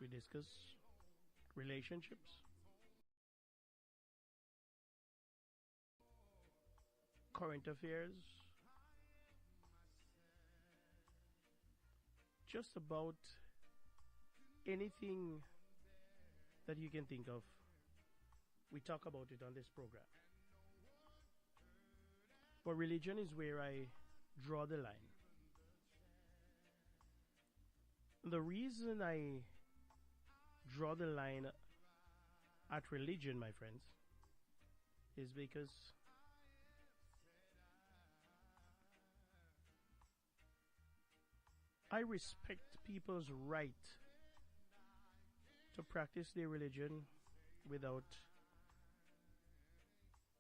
We discuss relationships, current affairs, just about anything that you can think of. We talk about it on this program. But religion is where I draw the line. The reason I draw the line at religion, my friends, is because I respect people's right to practice their religion without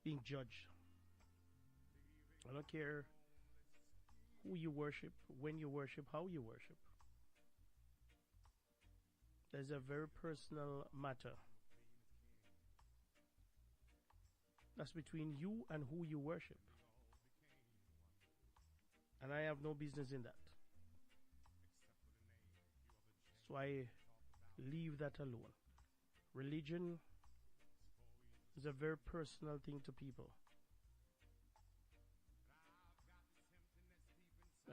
being judged. I don't care who you worship, when you worship, how you worship. There's a very personal matter that's between you and who you worship. And I have no business in that. So I leave that alone. Religion is a very personal thing to people.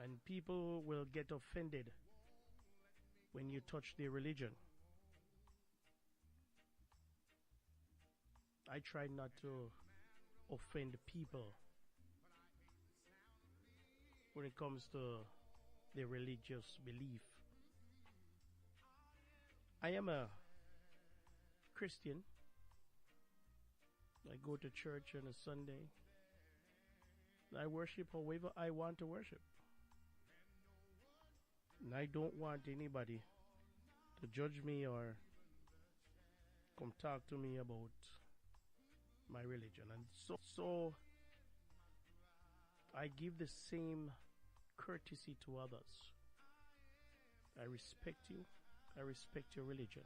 And people will get offended when you touch their religion. I try not to offend people when it comes to their religious belief. I am a Christian. I go to church on a Sunday. I worship however I want to worship. And I don't want anybody to judge me or come talk to me about my religion. And so I give the same courtesy to others. I respect you. I respect your religion.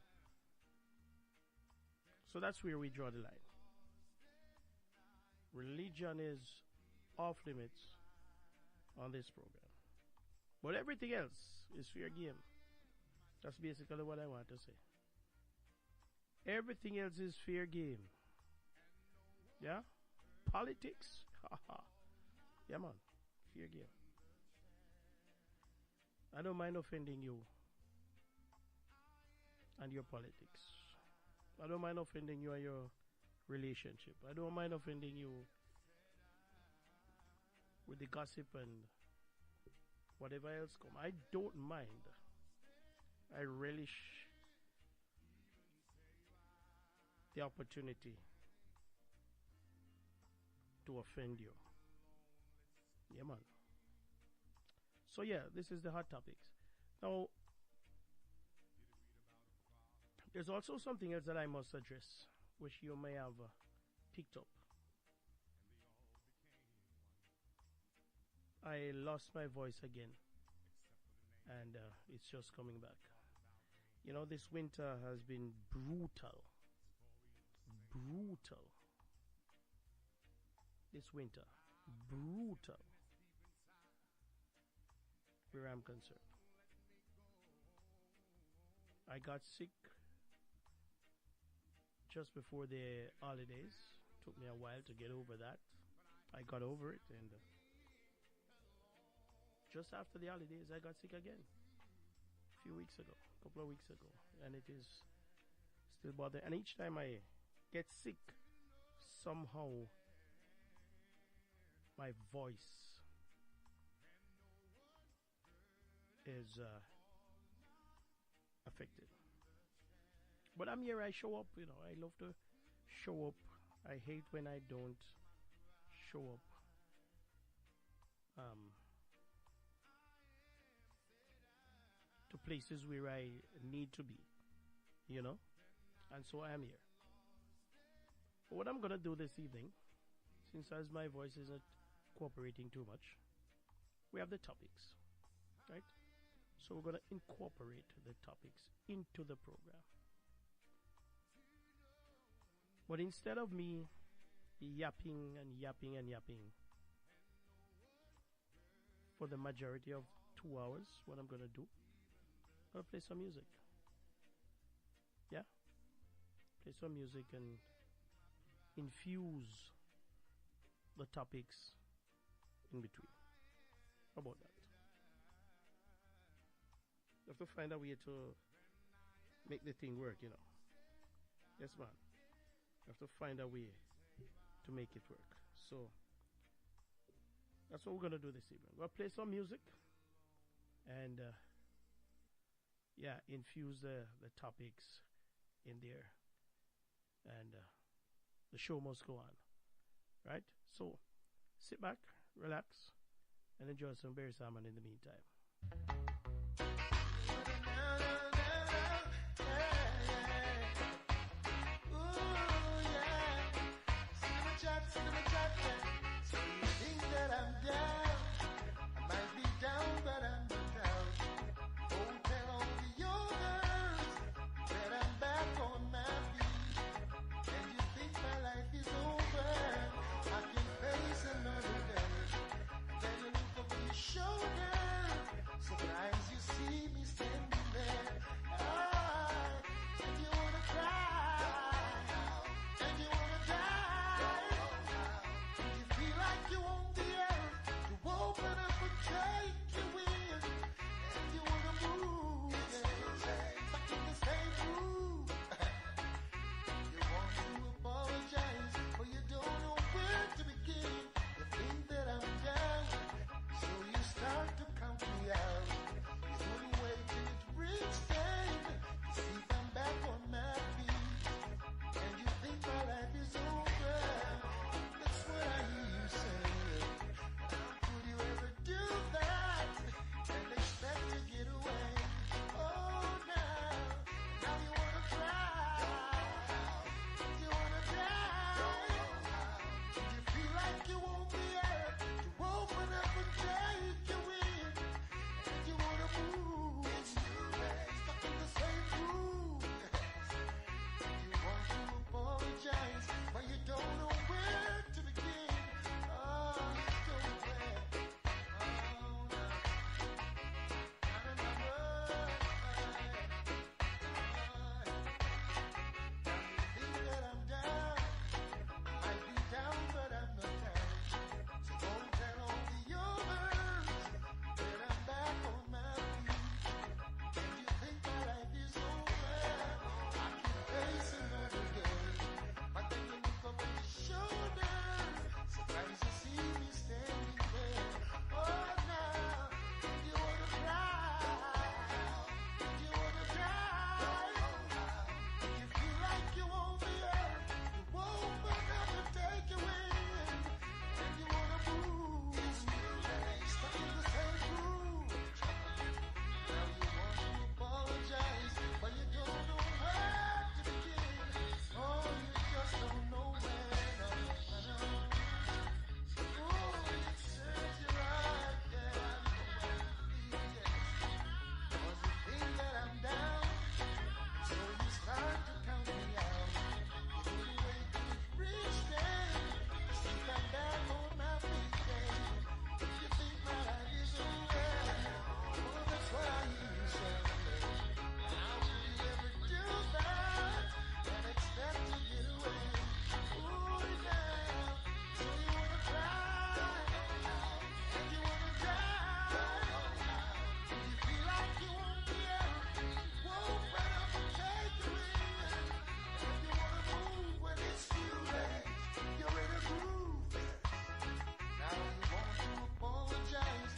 So that's where we draw the line. Religion is off limits on this program. But everything else is fair game. That's basically what I want to say. Everything else is fair game. Yeah? Politics? Yeah, man. Fair game. I don't mind offending you and your politics. I don't mind offending you and your relationship. I don't mind offending you with the gossip and whatever else come. I don't mind. I relish the opportunity to offend you. Yeah, man. So yeah, this is the hot topics. Now, there's also something else that I must address, which you may have picked up. I lost my voice again, and it's just coming back. You know, this winter has been brutal. Brutal. This winter. Brutal. Where I'm concerned. I got sick just before the holidays. Took me a while to get over that. I got over it, and just after the holidays, I got sick again. A few weeks ago, a couple of weeks ago, and it is still bothering. And each time I get sick, somehow my voice is affected. But I'm here, I show up, you know, I love to show up. I hate when I don't show up. To places where I need to be, you know, and so I am here. But what I'm gonna do this evening, since as my voice isn't cooperating too much, we have the topics, right? So we're gonna incorporate the topics into the program. But instead of me yapping and yapping and yapping for the majority of 2 hours, what I'm gonna do, I'm gonna play some music. Yeah, play some music and infuse the topics in between. How about that? You have to find a way to make the thing work, you know. Yes, man. You have to find a way to make it work. So that's what we're gonna do this evening. We'll play some music and yeah, infuse the topics in there, and the show must go on, right? So sit back, relax, and enjoy some berry salmon in the meantime.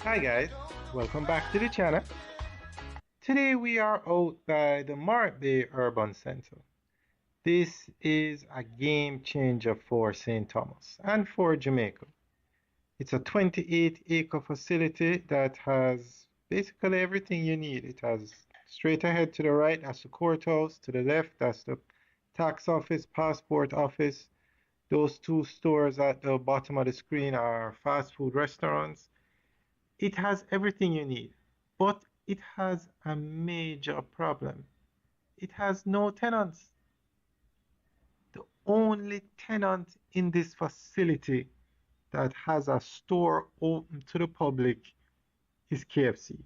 Hi guys, welcome back to the channel. Today we are out by the Morant Bay Urban Center. This is a game changer for St. Thomas and for Jamaica. It's a 28-acre facility that has basically everything you need. It has straight ahead to the right, that's the courthouse. To the left, that's the tax office, passport office. Those two stores at the bottom of the screen are fast food restaurants. It has everything you need, but it has a major problem. It has no tenants. The only tenant in this facility that has a store open to the public is KFC.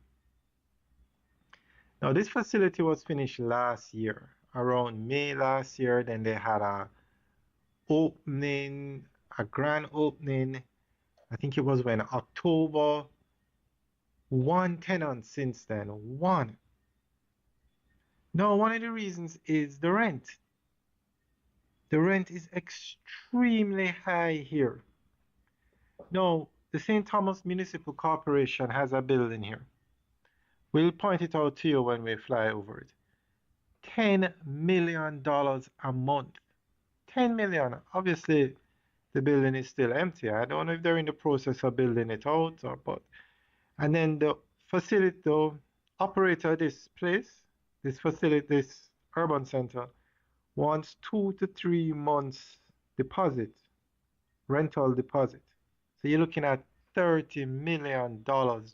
Now, this facility was finished last year. around May last year. Then they had a opening, a grand opening. I think it was when October. One tenant since then. One. No, one of the reasons is the rent. The rent is extremely high here. No, the St. Thomas Municipal Corporation has a building here. We'll point it out to you when we fly over it. $10 million a month. 10 million. Obviously, the building is still empty. I don't know if they're in the process of building it out or but. And then the facility, the operator of this place, this facility, this urban center, wants 2 to 3 months deposit, rental deposit. So you're looking at $30 million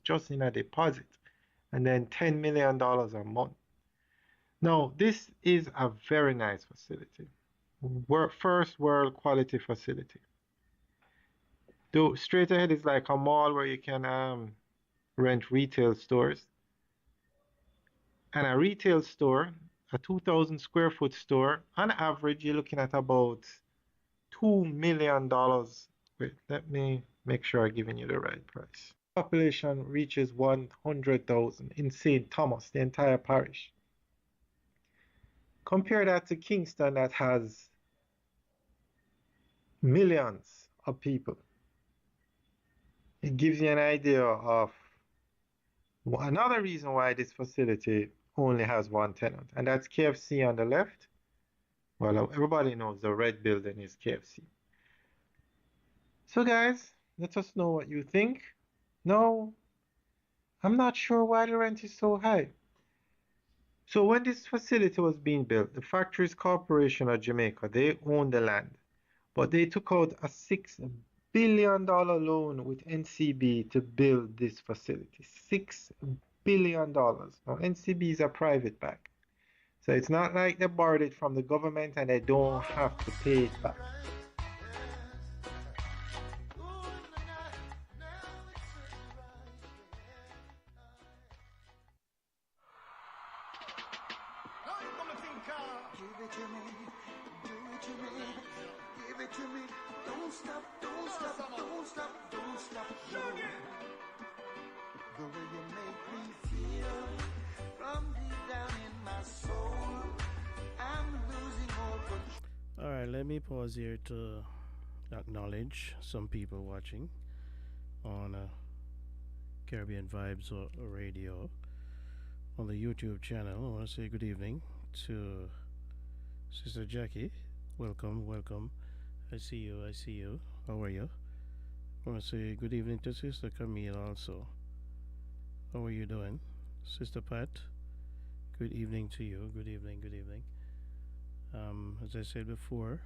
just in a deposit, and then $10 million a month. Now, this is a very nice facility. First world quality facility. Though straight ahead is like a mall where you can rent retail stores. And a retail store, a 2,000 square foot store, on average, you're looking at about $2 million. Wait, let me make sure I'm giving you the right price. Population reaches 100,000 in St. Thomas, the entire parish. Compare that to Kingston that has millions of people. It gives you an idea of another reason why this facility only has one tenant, and that's KFC on the left. Well, everybody knows the red building is KFC. So guys, let us know what you think. No, I'm not sure why the rent is so high. So when this facility was being built, the Factories Corporation of Jamaica, they owned the land, but they took out a $6 billion loan with NCB to build this facility. $6 billion. Now, NCB is a private bank, so it's not like they borrowed it from the government and they don't have to pay it back. Alright, let me pause here to acknowledge some people watching on Caribbean Vibes or Radio on the YouTube channel. I want to say good evening to Sister Jackie. Welcome, welcome. I see you, I see you. How are you? I want to say good evening to Sister Camille also. How are you doing? Sister Pat, good evening to you. Good evening, good evening. As I said before,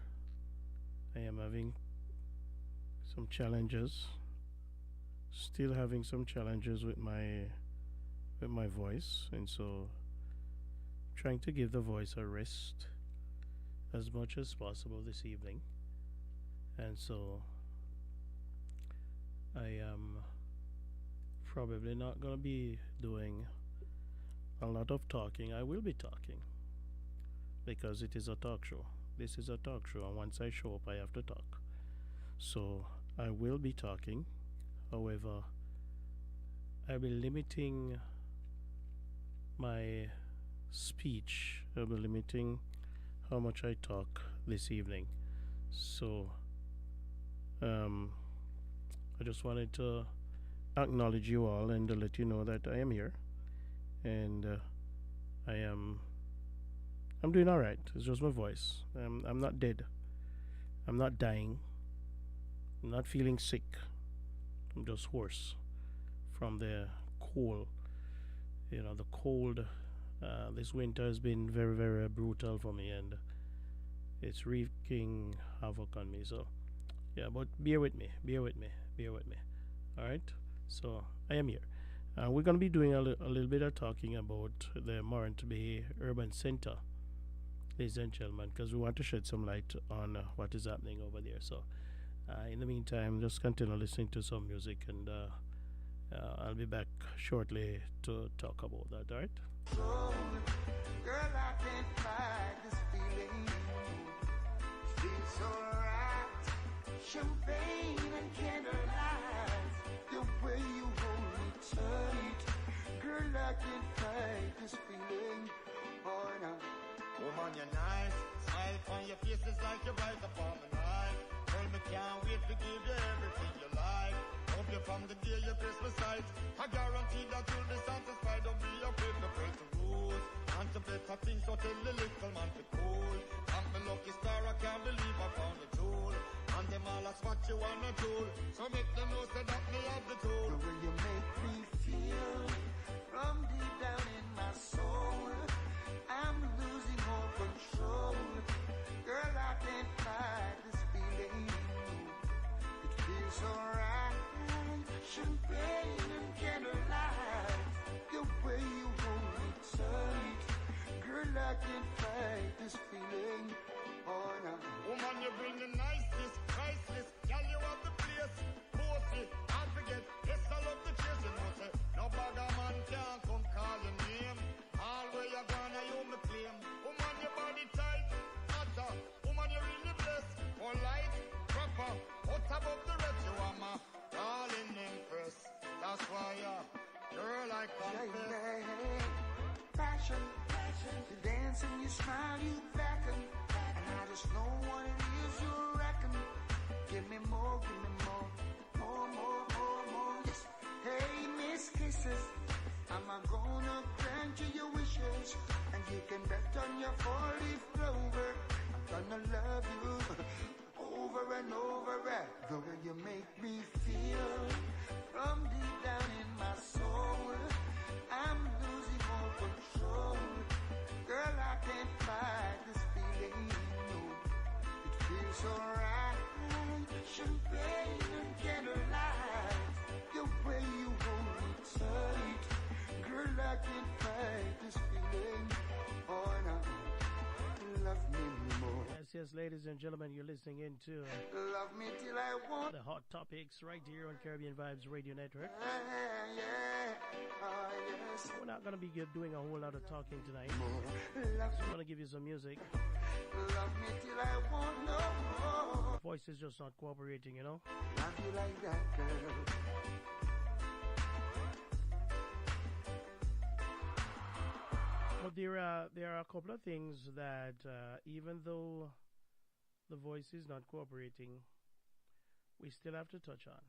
I am having some challenges. Still having some challenges with my voice, and so trying to give the voice a rest as much as possible this evening. And so I am probably not going to be doing a lot of talking. I will be talking because it is a talk show. This is a talk show, and once I show up, I have to talk. So I will be talking. However, I'll be limiting my speech. I'll be limiting how much I talk this evening. So I just wanted to acknowledge you all and to let you know that I am here, and I'm doing all right. It's just my voice. I'm not dead. I'm not dying. I'm not feeling sick. I'm just hoarse from the cold. You know, the cold. This winter has been very, very brutal for me, and it's wreaking havoc on me. So, yeah, but bear with me. Bear with me. Bear with me. All right. So I am here. We're going to be doing a little bit of talking about the Morant Bay Urban Center, ladies and gentlemen, because we want to shed some light on what is happening over there. So, in the meantime, just continue listening to some music, and I'll be back shortly to talk about that. All right. Girl, I can't fight I can't fight this feeling. Oh, no. Woman, you're nice. Smile on your face is like you're right upon the night. Girl, me can't wait to give you everything you like. Hope you from the day your Christmas sight. I guarantee that you'll be satisfied. Don't be afraid to break the rules. And to better things, so tell the little man to cool. I'm the lucky star, I can't believe I found a jewel. And them all ask what you wanna do. So make them know say that me have the tool. The way you make me feel from deep down in my soul, I'm losing all control. Girl, I can't fight this feeling. It feels so right. Champagne and candlelight. The way you hold me tight. Girl, I can't fight this feeling. Oh, no. Woman, you bring the nicest, priceless. Tell you of the place. Bossy, I forget. Yes, I love the chase. You know, say, no bugger man can't come call your name. All where you're gonna, you me claim. Woman, your body tight. Hotter. Woman, you really blessed. Polite, proper. Out above the rest, you are my darling empress. That's why, girl, I confess. Passion, you dance and you smile, you beckon. And I just know what it is you reckon. Give me more, more, yes. Hey, Miss Kisses, I'm gonna grant you your wishes. And you can bet on your 4-leaf clover. I'm gonna love you over and over. The way you make me feel from deep down in my soul, I'm losing all control. Girl, I can't fight this feeling, no. It feels so right. Champagne and candlelight. The way you hold me tight. Girl, I can't fight this feeling. Oh, no. Love me more. Yes, ladies and gentlemen, you're listening into Love me till I want. the Hot Topics right here on Caribbean Vibes Radio Network. Yeah. Oh, yes. We're not going to be doing a whole lot of talking tonight. Love I'm going to give you some music. me till I want no more. Voice is just not cooperating, you know. Love you like that, girl. But there are a couple of things that even though the voice is not cooperating, we still have to touch on.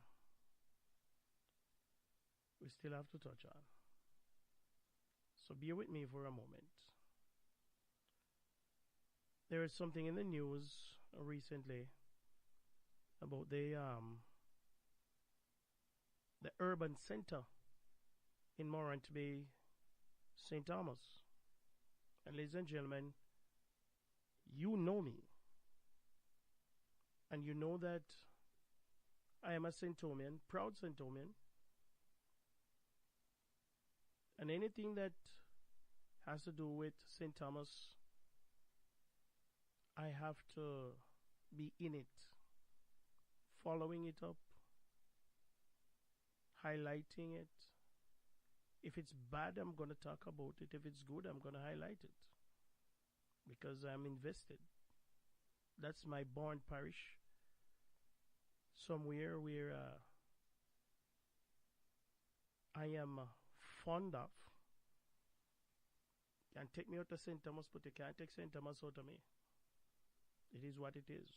We still have to touch on. So bear with me for a moment. There is something in the news recently about the urban center in Morant Bay, St. Thomas. And ladies and gentlemen, you know me. And you know that I am a St. Thomian, proud St. Thomian. And anything that has to do with St. Thomas, I have to be in it, following it up, highlighting it. If it's bad, I'm going to talk about it. If it's good, I'm going to highlight it. Because I'm invested. That's my born parish. Somewhere where I am fond of. You can take me out to St. Thomas, but you can't take St. Thomas out of me. It is what it is.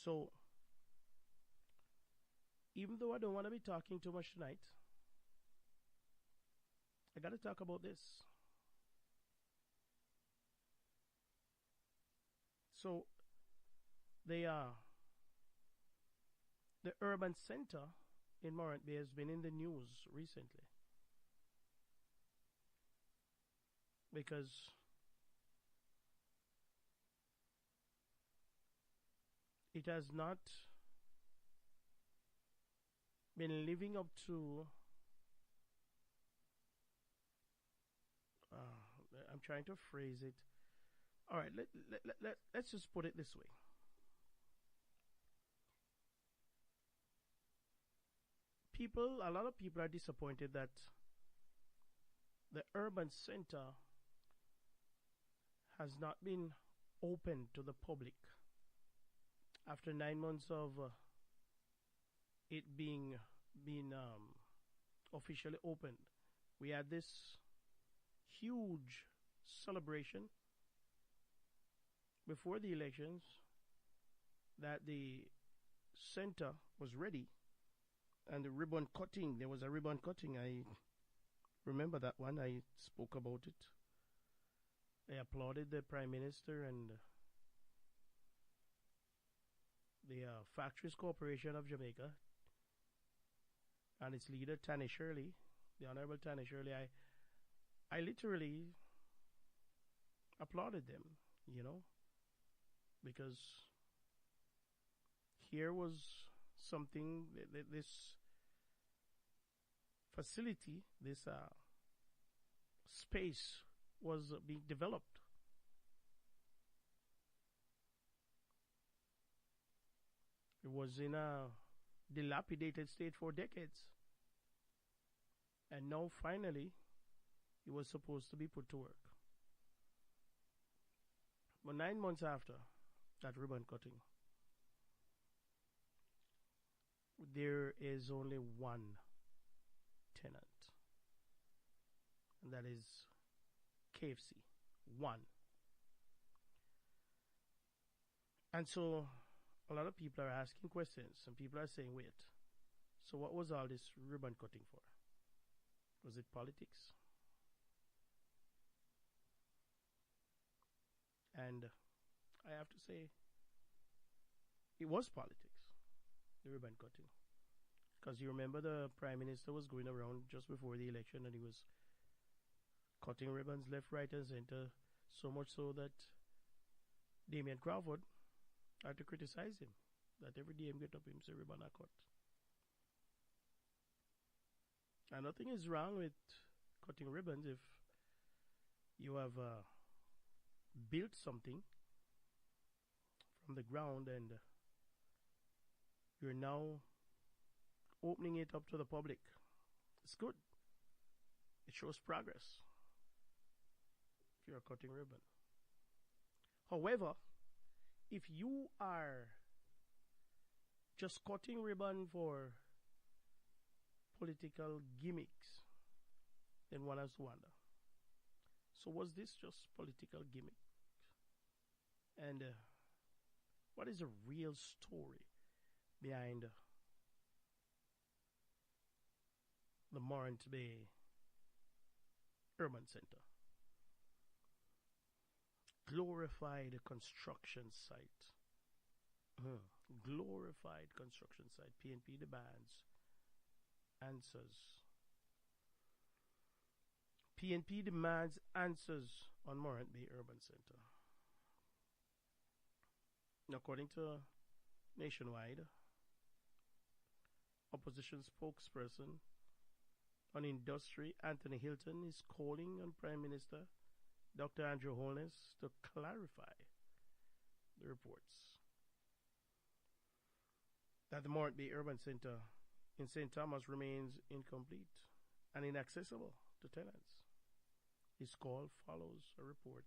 So, even though I don't want to be talking too much tonight, I got to talk about this. So, the urban center in Morant Bay has been in the news recently because it has not been living up to I'm trying to phrase it. All right, let's just put it this way. A lot of people are disappointed that the urban center has not been open to the public after 9 months of it being officially opened, we had this huge celebration before the elections that the center was ready and the ribbon cutting. There was a ribbon cutting. I remember that one. I spoke about it. I applauded the Prime Minister and the Factories Corporation of Jamaica and its leader, Tanny Shirley, the Honorable Tanny Shirley. I literally applauded them, you know, because here was something, this facility, this space was being developed. It was in a dilapidated state for decades. And now finally, it was supposed to be put to work. But 9 months after that ribbon cutting, there is only one tenant, and that is KFC. One. And so a lot of people are asking questions, and people are saying, wait, so what was all this ribbon cutting for? Was it politics? And I have to say, it was politics, the ribbon cutting. Because you remember the Prime Minister was going around just before the election and he was cutting ribbons left, right, and center, so much so that Damian Crawford had to criticize him. That every day him get up, him say ribbon are cut. And nothing is wrong with cutting ribbons if you have built something from the ground and you're now opening it up to the public. It's good. It shows progress if you're cutting ribbon. However, if you are just cutting ribbon for political gimmicks, then one has to wonder. So was this just political gimmick? And what is the real story behind the Morant Bay Urban Center? Glorified construction site. Glorified construction site. PNP demands answers. PNP demands answers on Morant Bay Urban Center. According to Nationwide, opposition spokesperson on industry Anthony Hilton is calling on Prime Minister Dr. Andrew Holness to clarify the reports that the Morant Bay Urban Center in St. Thomas remains incomplete and inaccessible to tenants. His call follows a report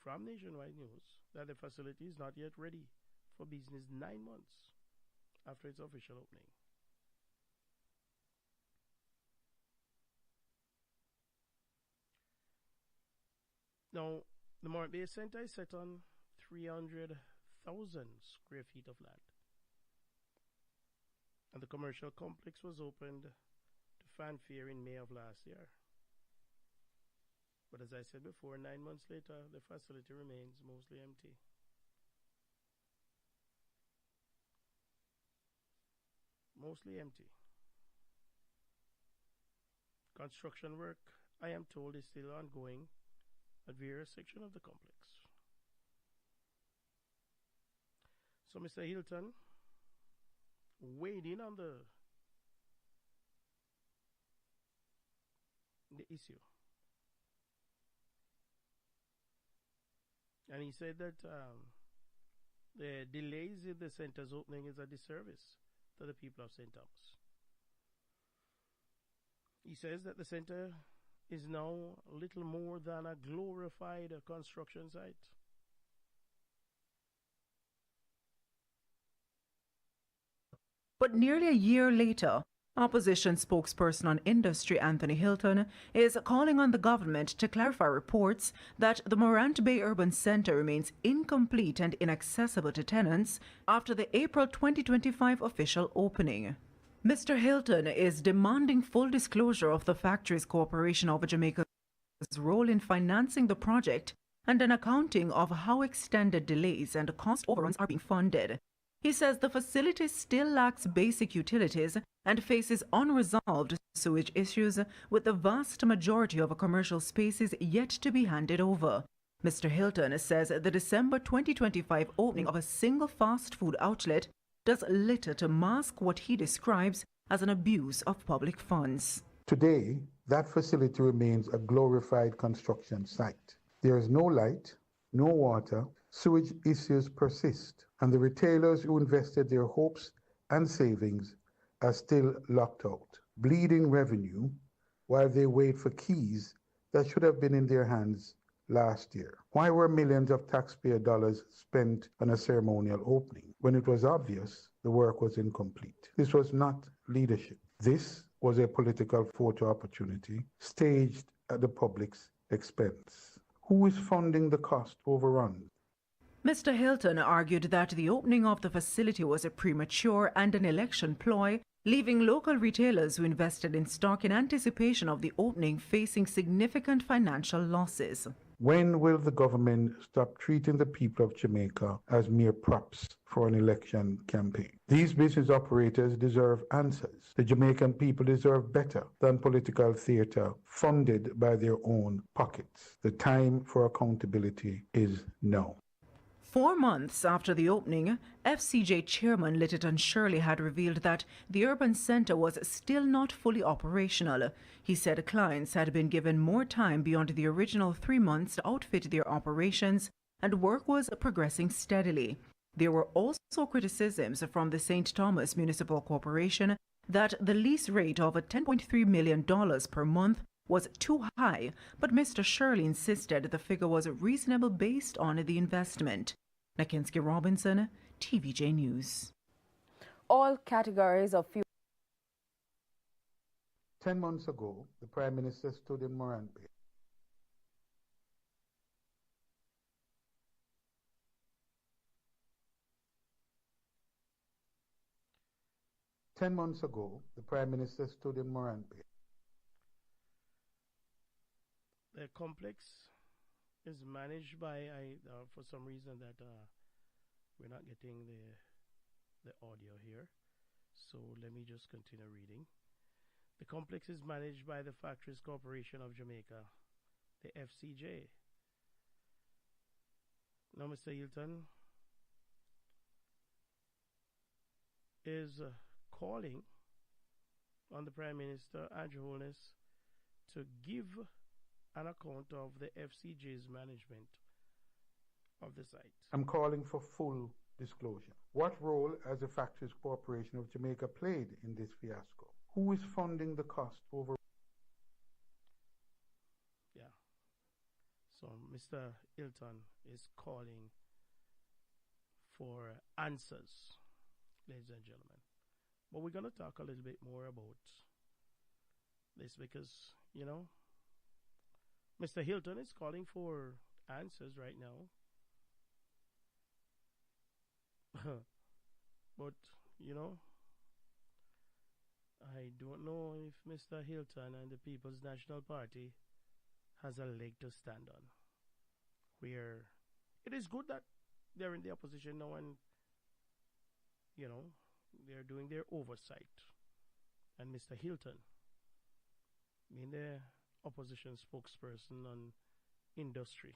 from Nationwide News that the facility is not yet ready for business 9 months after its official opening. Now, the Morant Bay Center is set on 300,000 square feet of land. And the commercial complex was opened to fanfare in May of last year. But as I said before, 9 months later, the facility remains mostly empty. Mostly empty. Construction work, I am told, is still ongoing at various sections of the complex. So Mr. Hilton weighed in on the issue. And he said that the delays in the center's opening is a disservice to the people of St. Thomas. He says that the center is now little more than a glorified construction site. But nearly a year later, Opposition spokesperson on industry Anthony Hilton is calling on the government to clarify reports that the Morant Bay Urban Center remains incomplete and inaccessible to tenants after the April 2025 official opening. Mr. Hilton is demanding full disclosure of the Factories Corporation of Jamaica's role in financing the project and an accounting of how extended delays and cost overruns are being funded. He says the facility still lacks basic utilities and faces unresolved sewage issues, with the vast majority of commercial spaces yet to be handed over. Mr. Hilton says the December 2025 opening of a single fast food outlet does little to mask what he describes as an abuse of public funds. Today, that facility remains a glorified construction site. There is no light, no water, sewage issues persist, and the retailers who invested their hopes and savings are still locked out, bleeding revenue while they wait for keys that should have been in their hands last year. Why were millions of taxpayer dollars spent on a ceremonial opening when it was obvious the work was incomplete? This was not leadership. This was a political photo opportunity staged at the public's expense. Who is funding the cost overruns? Mr. Hilton argued that the opening of the facility was a premature and an election ploy, leaving local retailers who invested in stock in anticipation of the opening facing significant financial losses. When will the government stop treating the people of Jamaica as mere props for an election campaign? These business operators deserve answers. The Jamaican people deserve better than political theater funded by their own pockets. The time for accountability is now. 4 months after the opening, FCJ chairman Littleton Shirley had revealed that the urban centre was still not fully operational. He said clients had been given more time beyond the original 3 months to outfit their operations, and work was progressing steadily. There were also criticisms from the St. Thomas Municipal Corporation that the lease rate of $10.3 million per month was too high, but Mr. Shirley insisted the figure was reasonable based on the investment. Nakinsky Robinson, TVJ News. All categories of fuel. 10 months ago, the Prime Minister stood in Morant Bay. Ten months ago, the Prime Minister stood in Morant Bay. The complex is managed by, for some reason that we're not getting the audio here. So let me just continue reading. The complex is managed by the Factories Corporation of Jamaica, the FCJ. Now, Mr. Hilton is calling on the Prime Minister and Your Holiness to give an account of the FCJ's management of the site. I'm calling for full disclosure. What role has the Factories Corporation of Jamaica played in this fiasco? Who is funding the cost over? Yeah. So Mr. Hilton is calling for answers, ladies and gentlemen. But we're going to talk a little bit more about this because, you know, Mr. Hilton is calling for answers right now. But, you know, I don't know if Mr. Hilton and the People's National Party has a leg to stand on. Where it is good that they're in the opposition now and, you know, they're doing their oversight. And Mr. Hilton, being the opposition spokesperson on industry,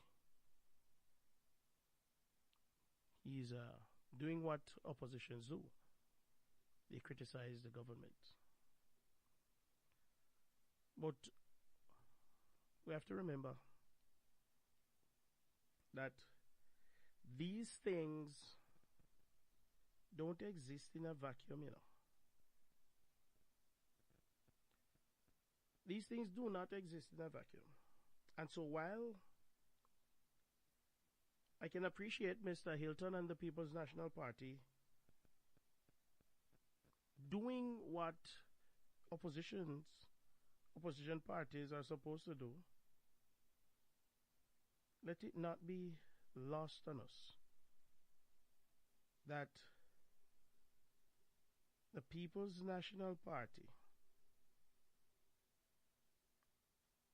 he's doing what oppositions do. They criticize the government. But we have to remember that these things don't exist in a vacuum, you know. These things do not exist in a vacuum. And so while I can appreciate Mr. Hilton and the People's National Party doing what opposition parties are supposed to do, let it not be lost on us that the People's National Party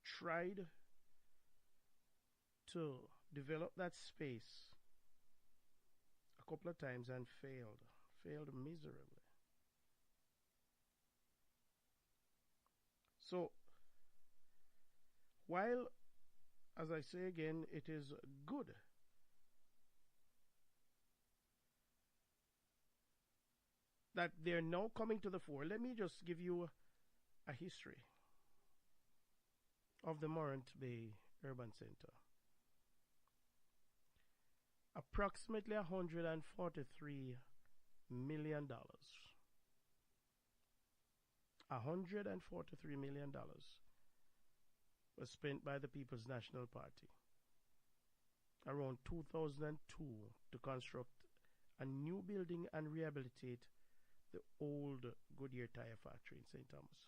tried to develop that space a couple of times and failed miserably. So, while, as I say again, it is good that they're now coming to the fore, let me just give you a history of the Morant Bay Urban Center. Approximately $143 million. $143 million was spent by the People's National Party around 2002 to construct a new building and rehabilitate the old Goodyear tire factory in St. Thomas,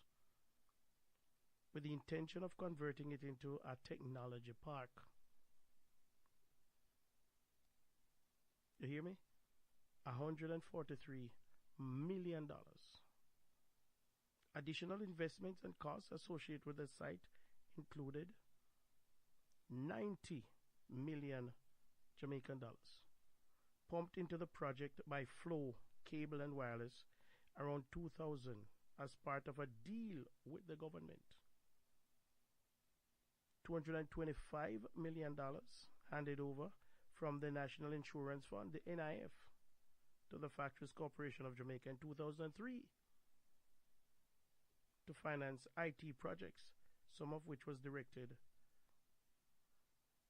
with the intention of converting it into a technology park. You hear me? $143 million. Additional investments and costs associated with the site included 90 million Jamaican dollars pumped into the project by Flow Cable and Wireless around 2000 as part of a deal with the government. $225 million handed over from the National Insurance Fund, the NIF, to the Factories Corporation of Jamaica in 2003 to finance IT projects, some of which was directed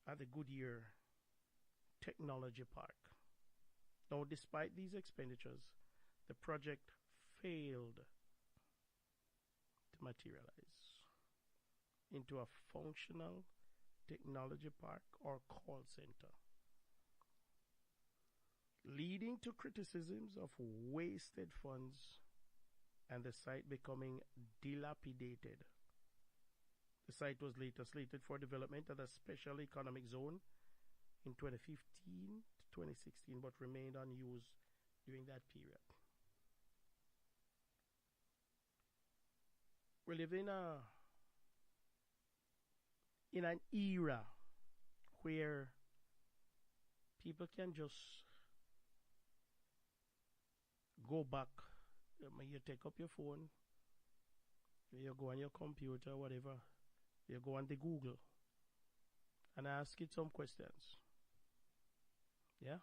at the Goodyear Technology Park. Now, despite these expenditures, the project failed to materialize into a functional technology park or call center, leading to criticisms of wasted funds and the site becoming dilapidated. The site was later slated for development as a special economic zone in 2015 to 2016, but remained unused during that period. We live in an era where people can just go back. You take up your phone, you go on your computer, whatever, you go on the Google and ask it some questions. Yeah?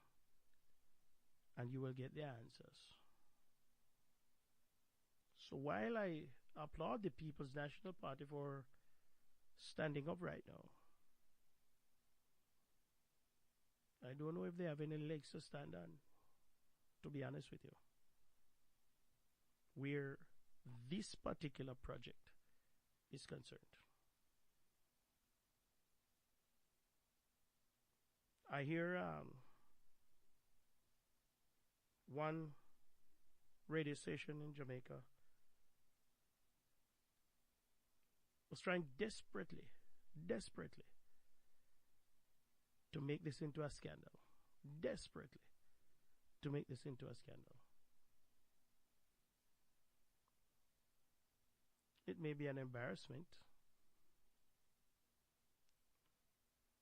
And you will get the answers. So while I applaud the People's National Party for standing up right now, I don't know if they have any legs to stand on, to be honest with you, where this particular project is concerned. I hear one radio station in Jamaica was trying desperately to make this into a scandal. Desperately to make this into a scandal. It may be an embarrassment,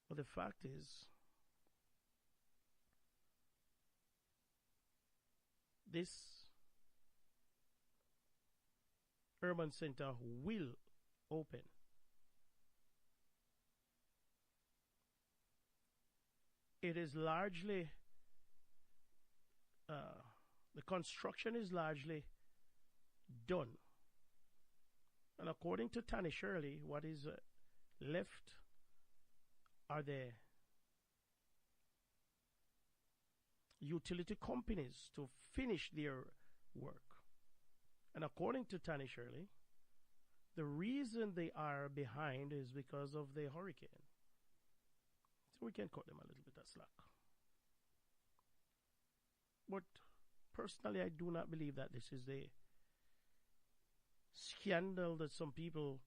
but the fact is, this urban center will open. It is largely, the construction is largely done. And according to Tanny Shirley, what is left are the utility companies to finish their work. And according to Tanny Shirley, the reason they are behind is because of the hurricane. So we can cut them a little bit of slack. But personally, I do not believe that this is the scandal that some people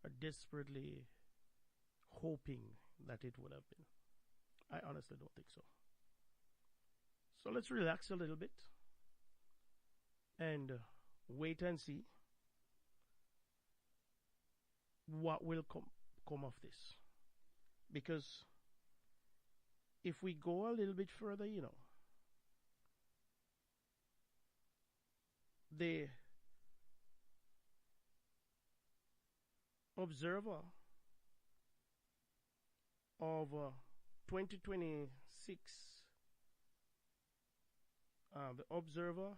are desperately hoping that it would have been. I honestly don't think so. So let's relax a little bit and wait and see what will come of this. Because if we go a little bit further, the observer of 2026, the observer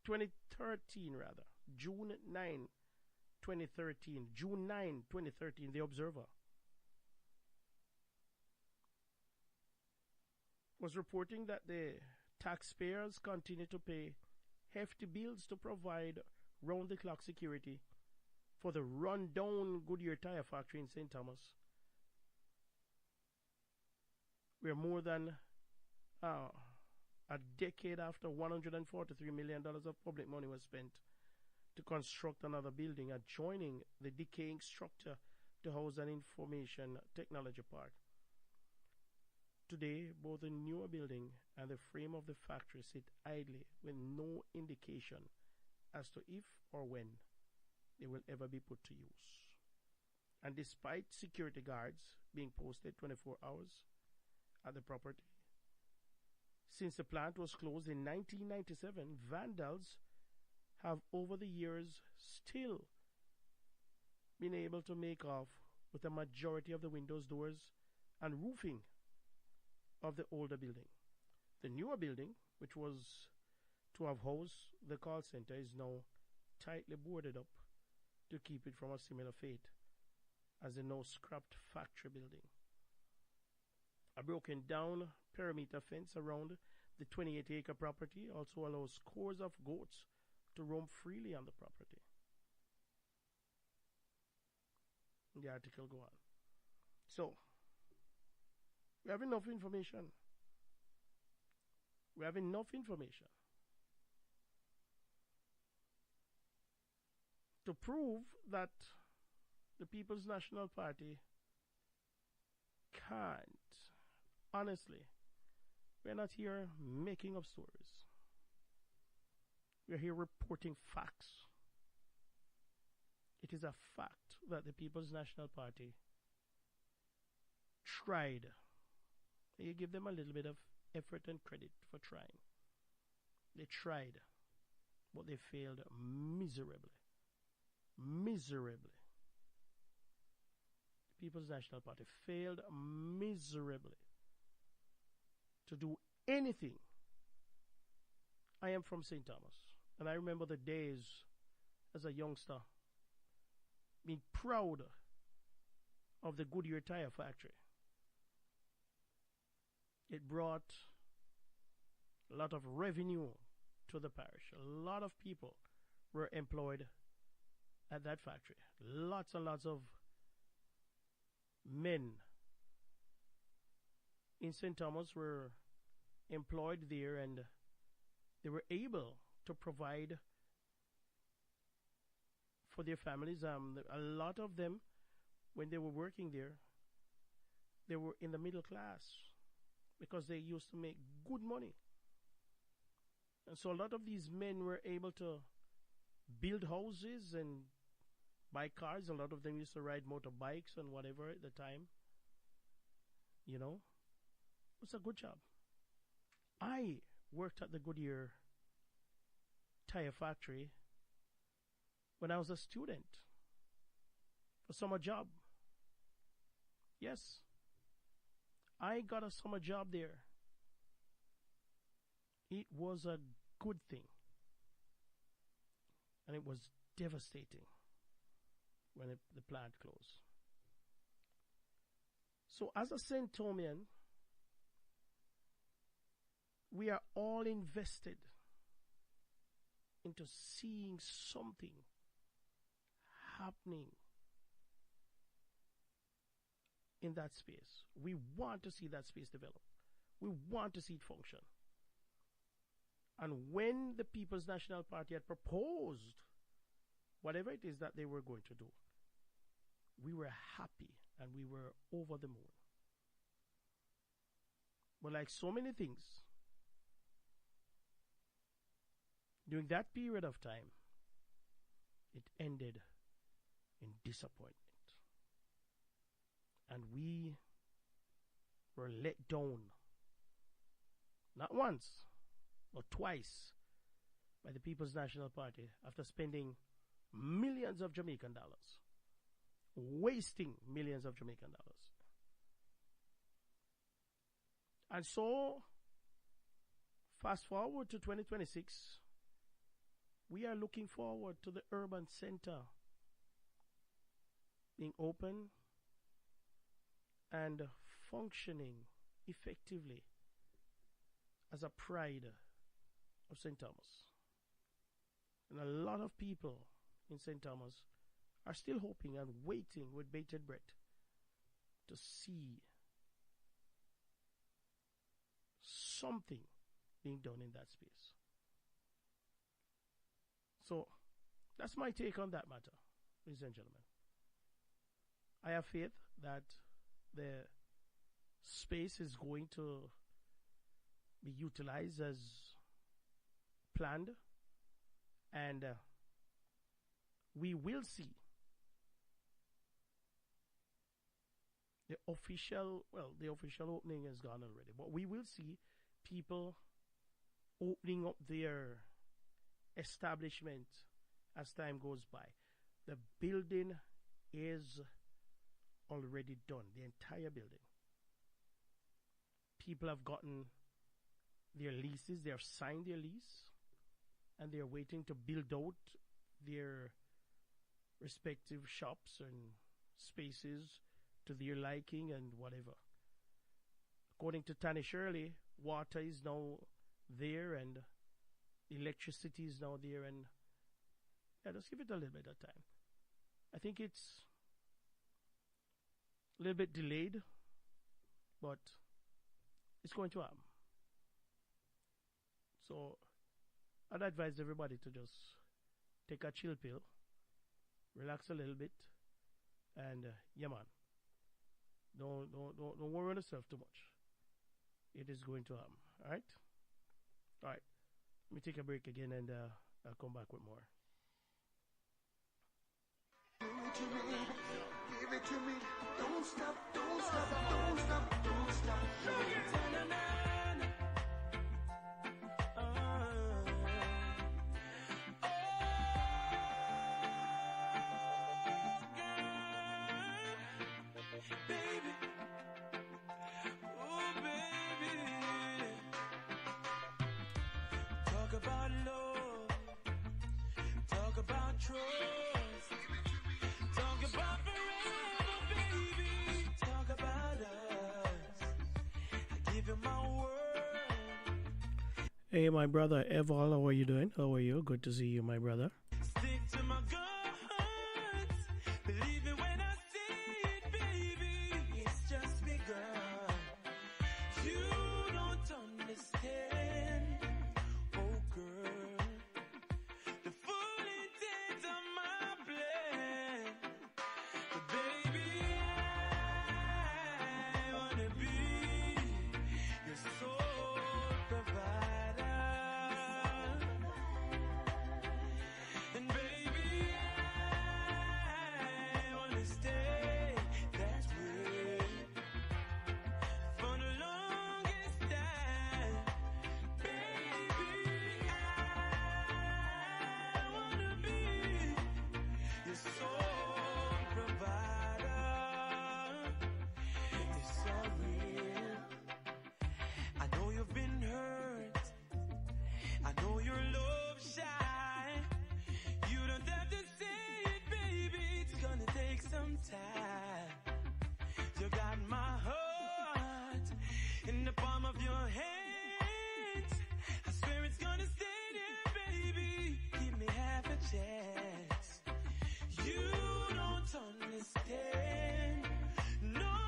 2013 rather, June 9, 2013, June 9, 2013, the observer was reporting that the taxpayers continue to pay hefty bills to provide round-the-clock security for the run-down Goodyear tire factory in St. Thomas, where more than a decade after $143 million of public money was spent to construct another building adjoining the decaying structure to house an information technology park. Today, both the newer building and the frame of the factory sit idly with no indication as to if or when they will ever be put to use. And despite security guards being posted 24 hours at the property, since the plant was closed in 1997, vandals have over the years still been able to make off with a majority of the windows, doors, and roofing of the older building. The newer building, which was to have housed the call center, is now tightly boarded up to keep it from a similar fate as the now scrapped factory building. A broken down perimeter fence around the 28-acre property also allows scores of goats to roam freely on the property. The article go on. So, we have enough information. We have enough information to prove that the People's National Party can't. Honestly, we're not here making up stories. We're here reporting facts. It is a fact that the People's National Party tried. You give them a little bit of effort and credit for trying. They tried, but they failed miserably. Miserably. The People's National Party failed miserably to do anything. I am from St. Thomas, and I remember the days as a youngster being proud of the Goodyear tire factory. It brought a lot of revenue to the parish. A lot of people were employed at that factory. Lots and lots of men in St. Thomas were employed there, and they were able to provide for their families. A lot of them, when they were working there, they were in the middle class because they used to make good money. And so a lot of these men were able to build houses and buy cars. A lot of them used to ride motorbikes and whatever at the time. You know, it was a good job. I worked at the Goodyear tire factory when I was a student, a summer job. Yes, I got a summer job there. It was a good thing, and it was devastating when the plant closed. So as a St. Thomian, we are all invested into seeing something happening in that space. We want to see that space develop. We want to see it function. And when the People's National Party had proposed whatever it is that they were going to do, we were happy and we were over the moon. But like so many things, during that period of time, it ended in disappointment. And we were let down, not once, but twice, by the People's National Party after spending millions of Jamaican dollars, wasting millions of Jamaican dollars. And so, fast forward to 2026, we are looking forward to the urban center being open and functioning effectively as a pride of St. Thomas. And a lot of people in St. Thomas are still hoping and waiting with bated breath to see something being done in that space. So that's my take on that matter, ladies and gentlemen. I have faith that the space is going to be utilized as planned, and we will see the official opening has gone already, but we will see people opening up their establishment as time goes by. The building is already done, the entire building. People have gotten their leases, they have signed their lease, and they're waiting to build out their respective shops and spaces to their liking and whatever. According to Tanny Shirley, water is now there and electricity is now there, and just give it a little bit of time. I think it's a little bit delayed, but it's going to happen. So I'd advise everybody to just take a chill pill, relax a little bit, and yeah, man, don't worry on yourself too much. It is going to happen. All right. Let me take a break again, and I'll come back with more. Give it to me. Don't stop, don't stop, don't stop, don't stop. Hey, my brother Evol, how are you doing? How are you? Good to see you, my brother. Stick to my guns. Believe it when I say it, baby. It's just begun. You don't understand, oh girl, the full intent of my plan. But baby, I wanna be your sole provider. You got my heart in the palm of your hands. I swear it's gonna stay there, baby. Give me half a chance. You don't understand, no,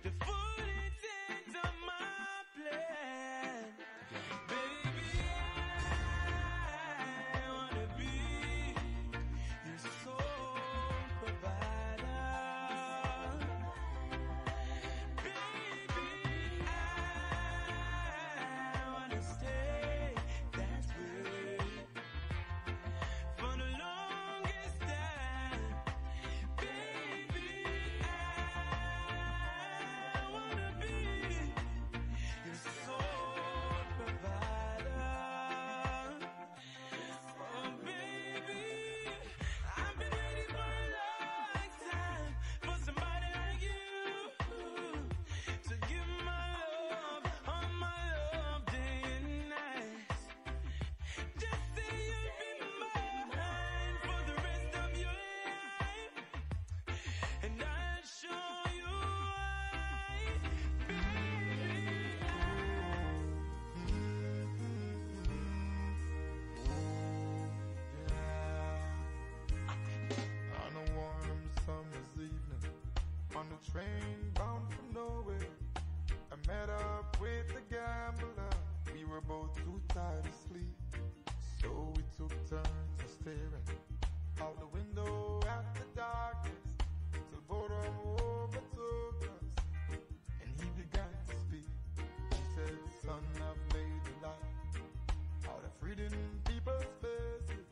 the full intent of my plan. train bound for nowhere. I met up with a gambler. We were both too tired to sleep, so we took turns of staring out the window at the darkness till boredom overtook us, and he began to speak. He said, "Son, I've made a light out of reading people's faces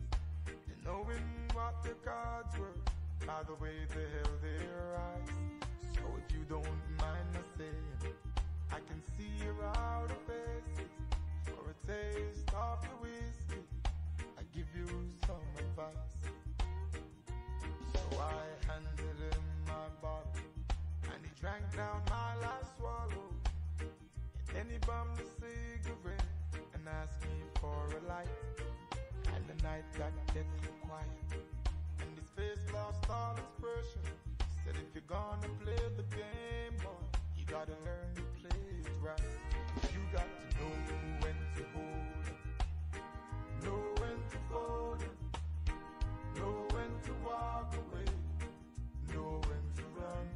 and knowing what their cards were by the way they held their eyes. So if you don't mind me saying, I can see your outer faces. For a taste of the whiskey, I give you some advice." So I handed him my bottle, and he drank down my last swallow. And then he bummed a cigarette and asked me for a light. And the night got deathly quiet, and his face lost all expression. He said, "If you're gonna play the game, boy, you gotta learn to play it right. You got to know when to hold it, know when to fold it, know when to walk away, know when to run.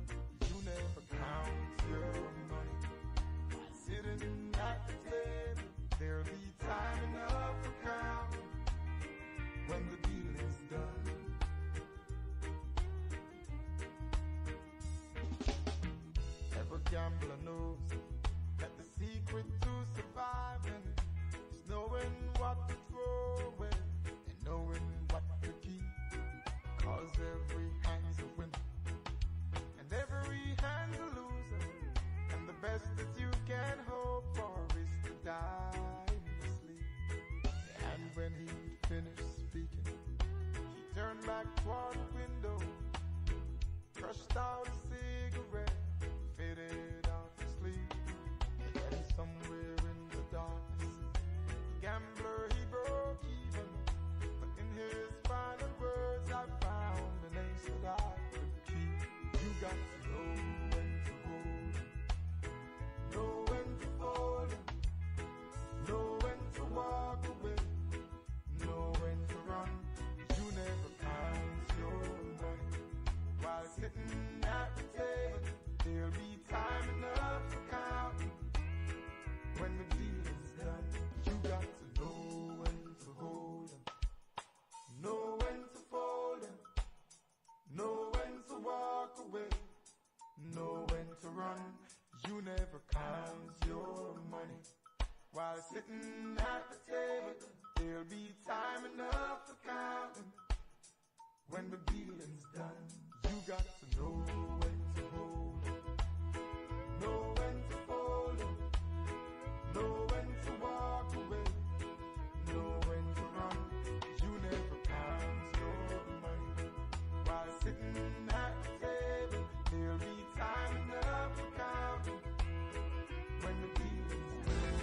You never count your money sitting at the table. There'll be time enough for counting when the deal is done." Every gambler knows that the secret to surviving is knowing what to throw away and knowing what to keep. 'Cause every hand's a winner and every hand's a loser, and the best that you can hope for is to die in your sleep. And when he finished speaking, he turned back toward the window, crushed out a cigarette, faded out to sleep. And then somewhere in the darkness, the gambler, he broke even. But in his final words, I found an ace that I could keep. You got to know when to hold 'em, know when to fold 'em, know when to walk away, know when to run. You never count your money while sitting at the table. There'll be time enough to count when the deal is done. You got to know when to hold 'em, know when to fold 'em, know when to walk away, know when to run. You never count your money while sitting at the table. There'll be time enough to count when the dealing's done. You got to know when to hold 'em, know when to fold 'em, know when to walk away, know when to run. You never count your money while sitting at the table. There'll be time enough to count when the dealing's done.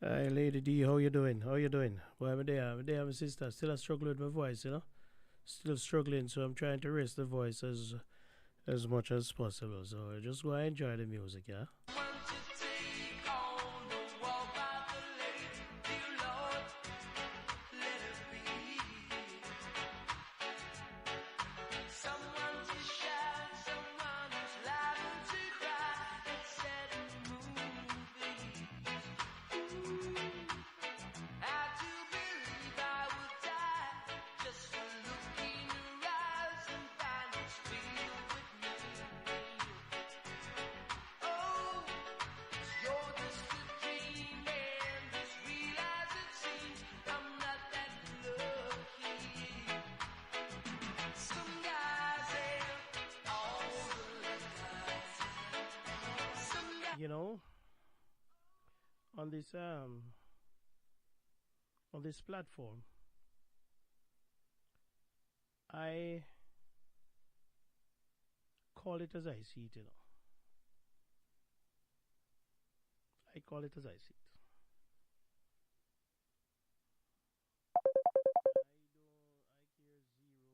Hi, Lady D, how you doing? How you doing? Well, I'm there, my sister. Still a struggle with my voice, you know? Still struggling, so I'm trying to raise the voice as much as possible. So just go and enjoy the music, yeah? You know, on this platform, I call it as I see it, you know. I call it as I see it. I care zero about.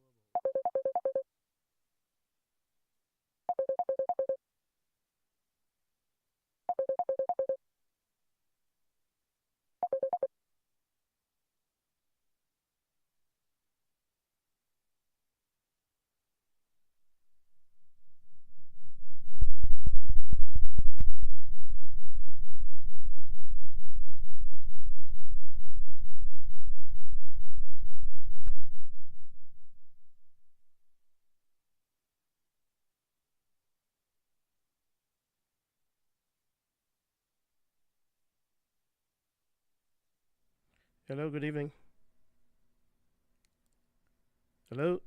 Hello, good evening. Hello.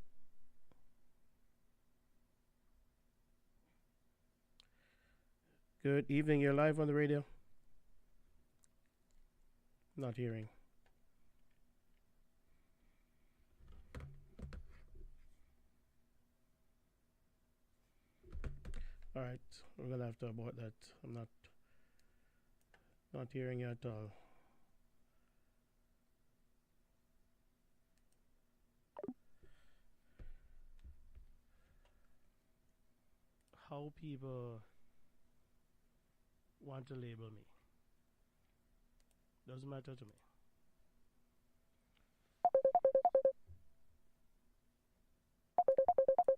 Good evening. You're live on the radio. Not hearing. All right, we're gonna have to abort that. I'm not hearing you at all. How people want to label me doesn't matter to me. I try my best.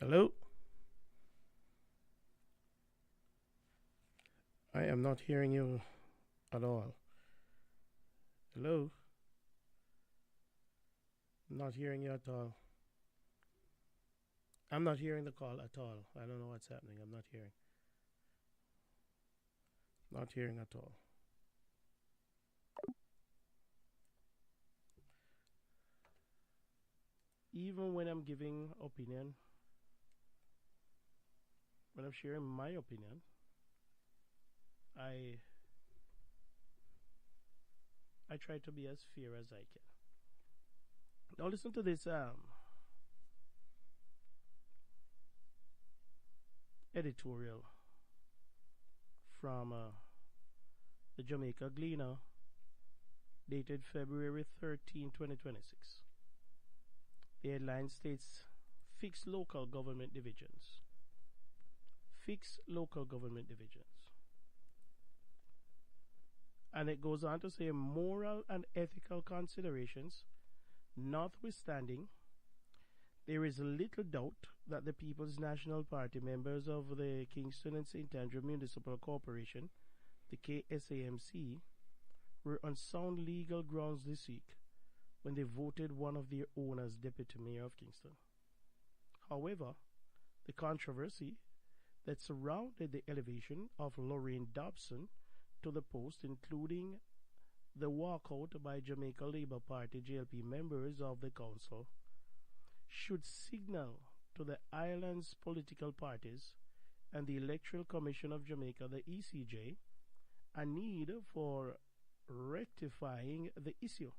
Hello. I am not hearing you at all. Hello. Not hearing you at all. I'm not hearing the call at all. I don't know what's happening. I'm not hearing. Not hearing at all. Even when I'm giving opinion, when I'm sharing my opinion, I I try to be as fair as I can. Now listen to this editorial from the Jamaica Gleaner, dated February 13, 2026. The headline states, "Fix local government divisions." Fix local government divisions. And it goes on to say, moral and ethical considerations notwithstanding, there is little doubt that the People's National Party members of the Kingston and St. Andrew Municipal Corporation, the KSAMC, were on sound legal grounds this week when they voted one of their own as deputy mayor of Kingston. However, the controversy that surrounded the elevation of Lorraine Dobson to the post, including the walkout by Jamaica Labour Party JLP members of the council, should signal to the island's political parties and the Electoral Commission of Jamaica, the ECJ, a need for rectifying the issue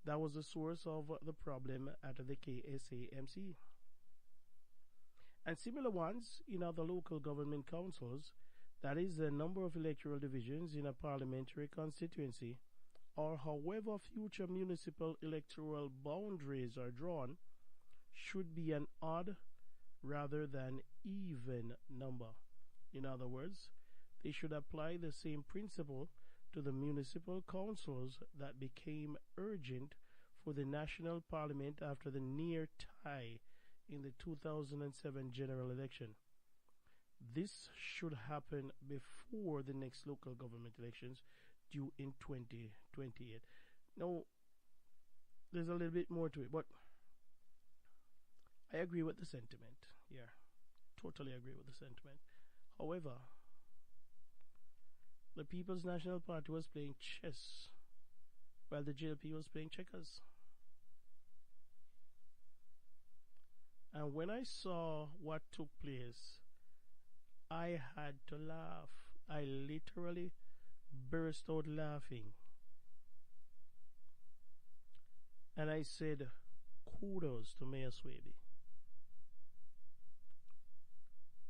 that was the source of the problem at the KSAMC. And similar ones in other local government councils, that is, the number of electoral divisions in a parliamentary constituency, or however future municipal electoral boundaries are drawn, should be an odd rather than even number. In other words, they should apply the same principle to the municipal councils that became urgent for the national parliament after the near tie in the 2007 general election. This should happen before the next local government elections due in 2028. Now, there's a little bit more to it, but I agree with the sentiment. Yeah, totally agree with the sentiment. However, the People's National Party was playing chess while the JLP was playing checkers. And when I saw what took place, I had to laugh. I literally burst out laughing. And I said, kudos to Mayor Swaby.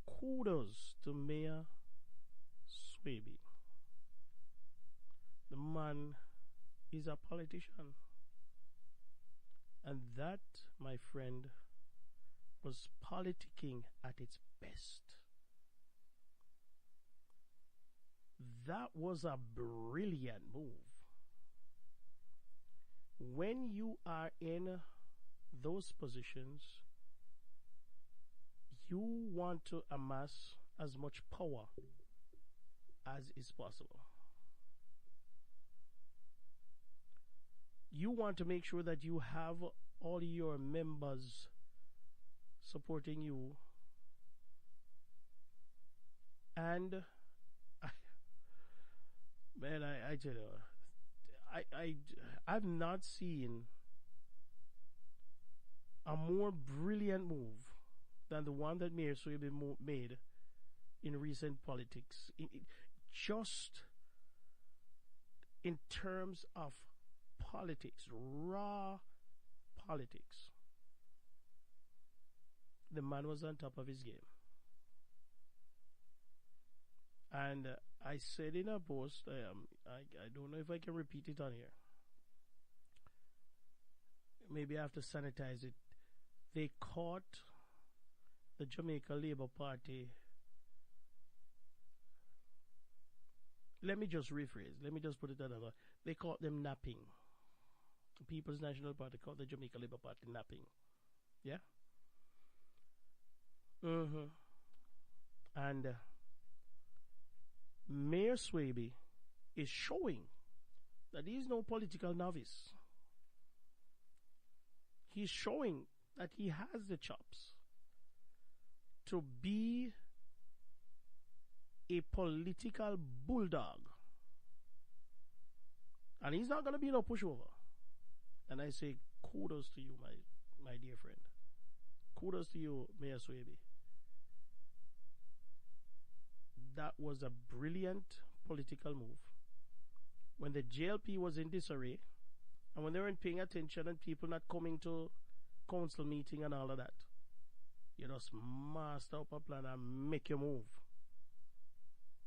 Kudos to Mayor Swaby. The man is a politician. And that, my friend, was politicking at its best. That was a brilliant move. When you are in those positions, you want to amass as much power as is possible. You want to make sure that you have all your members supporting you. And man, I tell you, I've not seen a more brilliant move than the one that Mayor Swaby made in recent politics. Just in terms of politics, raw politics, the man was on top of his game. And I said in a post, I don't know if I can repeat it on here. Maybe I have to sanitize it. They caught the Jamaica Labour Party. Let me just rephrase. Let me just put it another. They caught them napping. The People's National Party caught the Jamaica Labour Party napping. Yeah? And Mayor Swaby is showing that he is no political novice. He's showing that he has the chops to be a political bulldog. And he's not going to be no pushover. And I say kudos to you, my dear friend. Kudos to you, Mayor Swaby. that was a brilliant political move. When the JLP was in disarray, and when they weren't paying attention and people not coming to council meeting and all of that, you just master up a plan and make your move.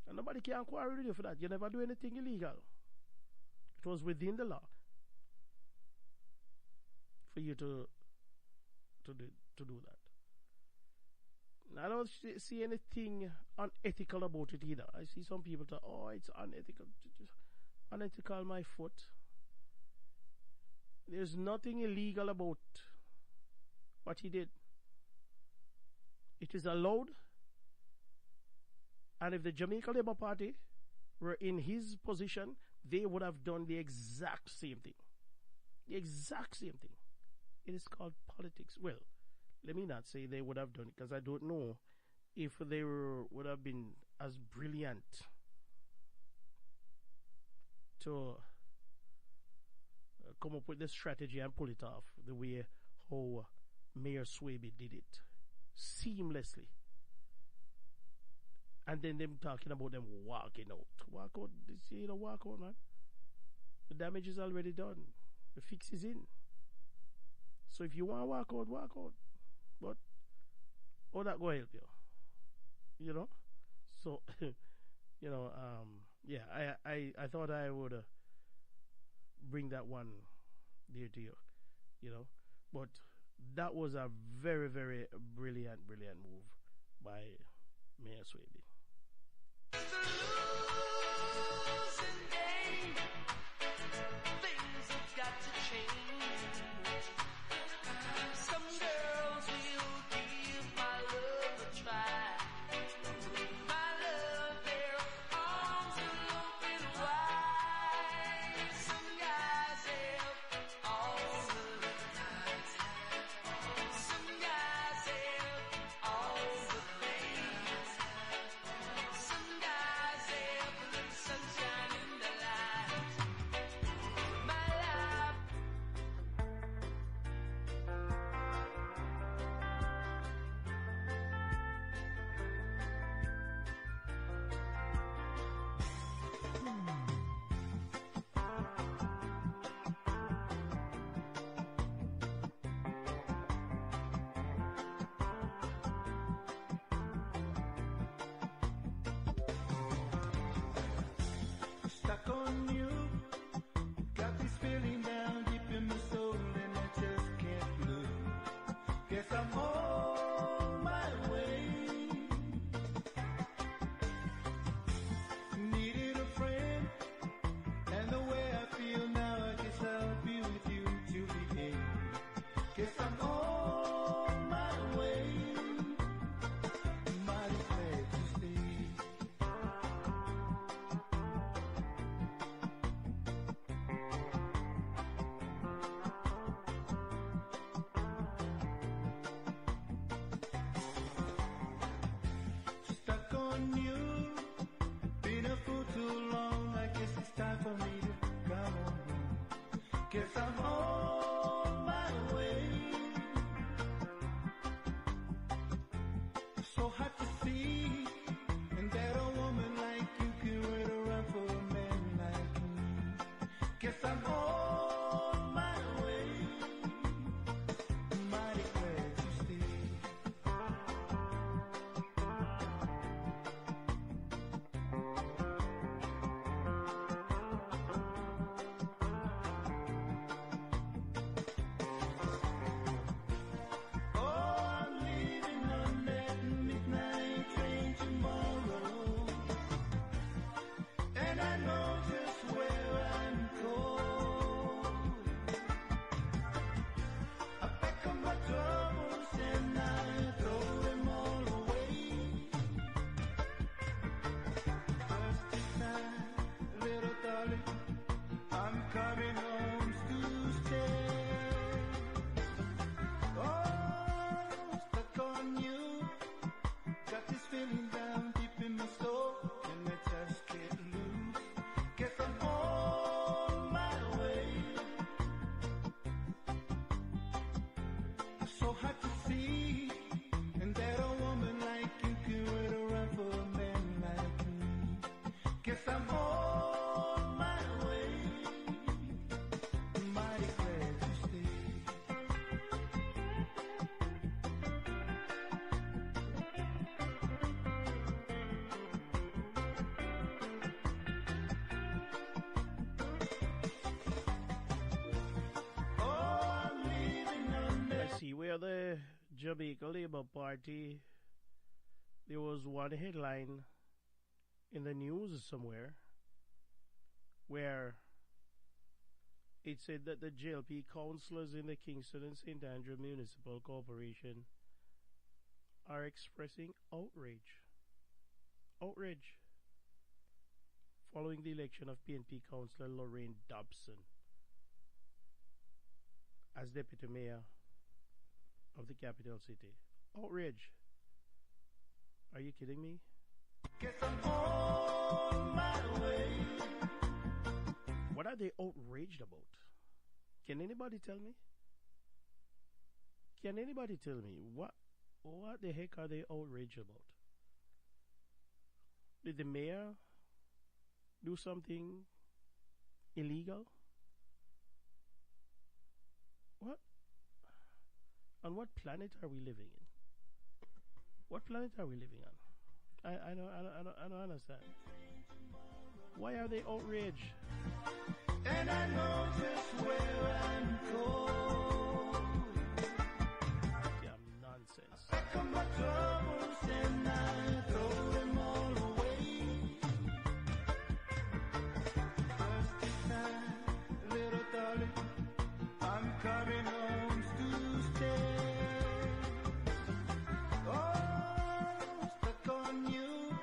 And nobody can quarrel with you for that. You never do anything illegal. It was within the law for you to do that. I don't see anything unethical about it either. I see some people say, oh, it's unethical. Unethical, my foot. There's nothing illegal about what he did. It is allowed. And if the Jamaica Labour Party were in his position, they would have done the exact same thing. The exact same thing. It is called politics. Well, let me not say they would have done it, because I don't know if they would have been as brilliant to come up with the strategy and pull it off the way how Mayor Swaby did it seamlessly. And then them talking about them walking out. Walk out, walk out, man. The damage is already done. The fix is in. So if you want to walk out, walk out. But how that go help you? You know? So, yeah, I thought I would bring that one there to you, But that was a very, very brilliant move by Mayor Swaby. Things have got to change. Some girls will give my love a try. My love, their arms are open wide. Some guys have all the time. Some guys have all the things. Some guys have the sunshine in the light. My life. Stuck on you, got this feeling down deep in my soul, and I just can't look. Guess I'm on my way. Needed a friend, and the way I feel now, I guess I'll be with you till the end. Guess I'm on my way. Mighty glad to stay. Stuck on you, been a fool too long. I guess it's time for me to come on home. Guess I'm on my way. So hard to see, and that a woman like you can wait around for a man like me. Guess I'm on my way. Mighty glad to stay. Oh, I'm leaving on that midnight Jamaica Labour Party, there was one headline in the news somewhere where it said that the JLP councillors in the Kingston and St. Andrew Municipal Corporation are expressing outrage. Outrage following the election of PNP Councillor Lorraine Dobson as Deputy Mayor of the capital city. Outrage. Are you kidding me? Guess I'm on my way. What are they outraged about? Can anybody tell me? Can anybody tell me what the heck are they outraged about? Did the mayor do something illegal? What? On what planet are we living in? What planet are we living on? I don't understand. Why are they outraged? And I know just where I'm going. Damn nonsense. I come my troubles and I throw them all away. First time, little darling, I'm coming home to stay. Oh, stuck on you.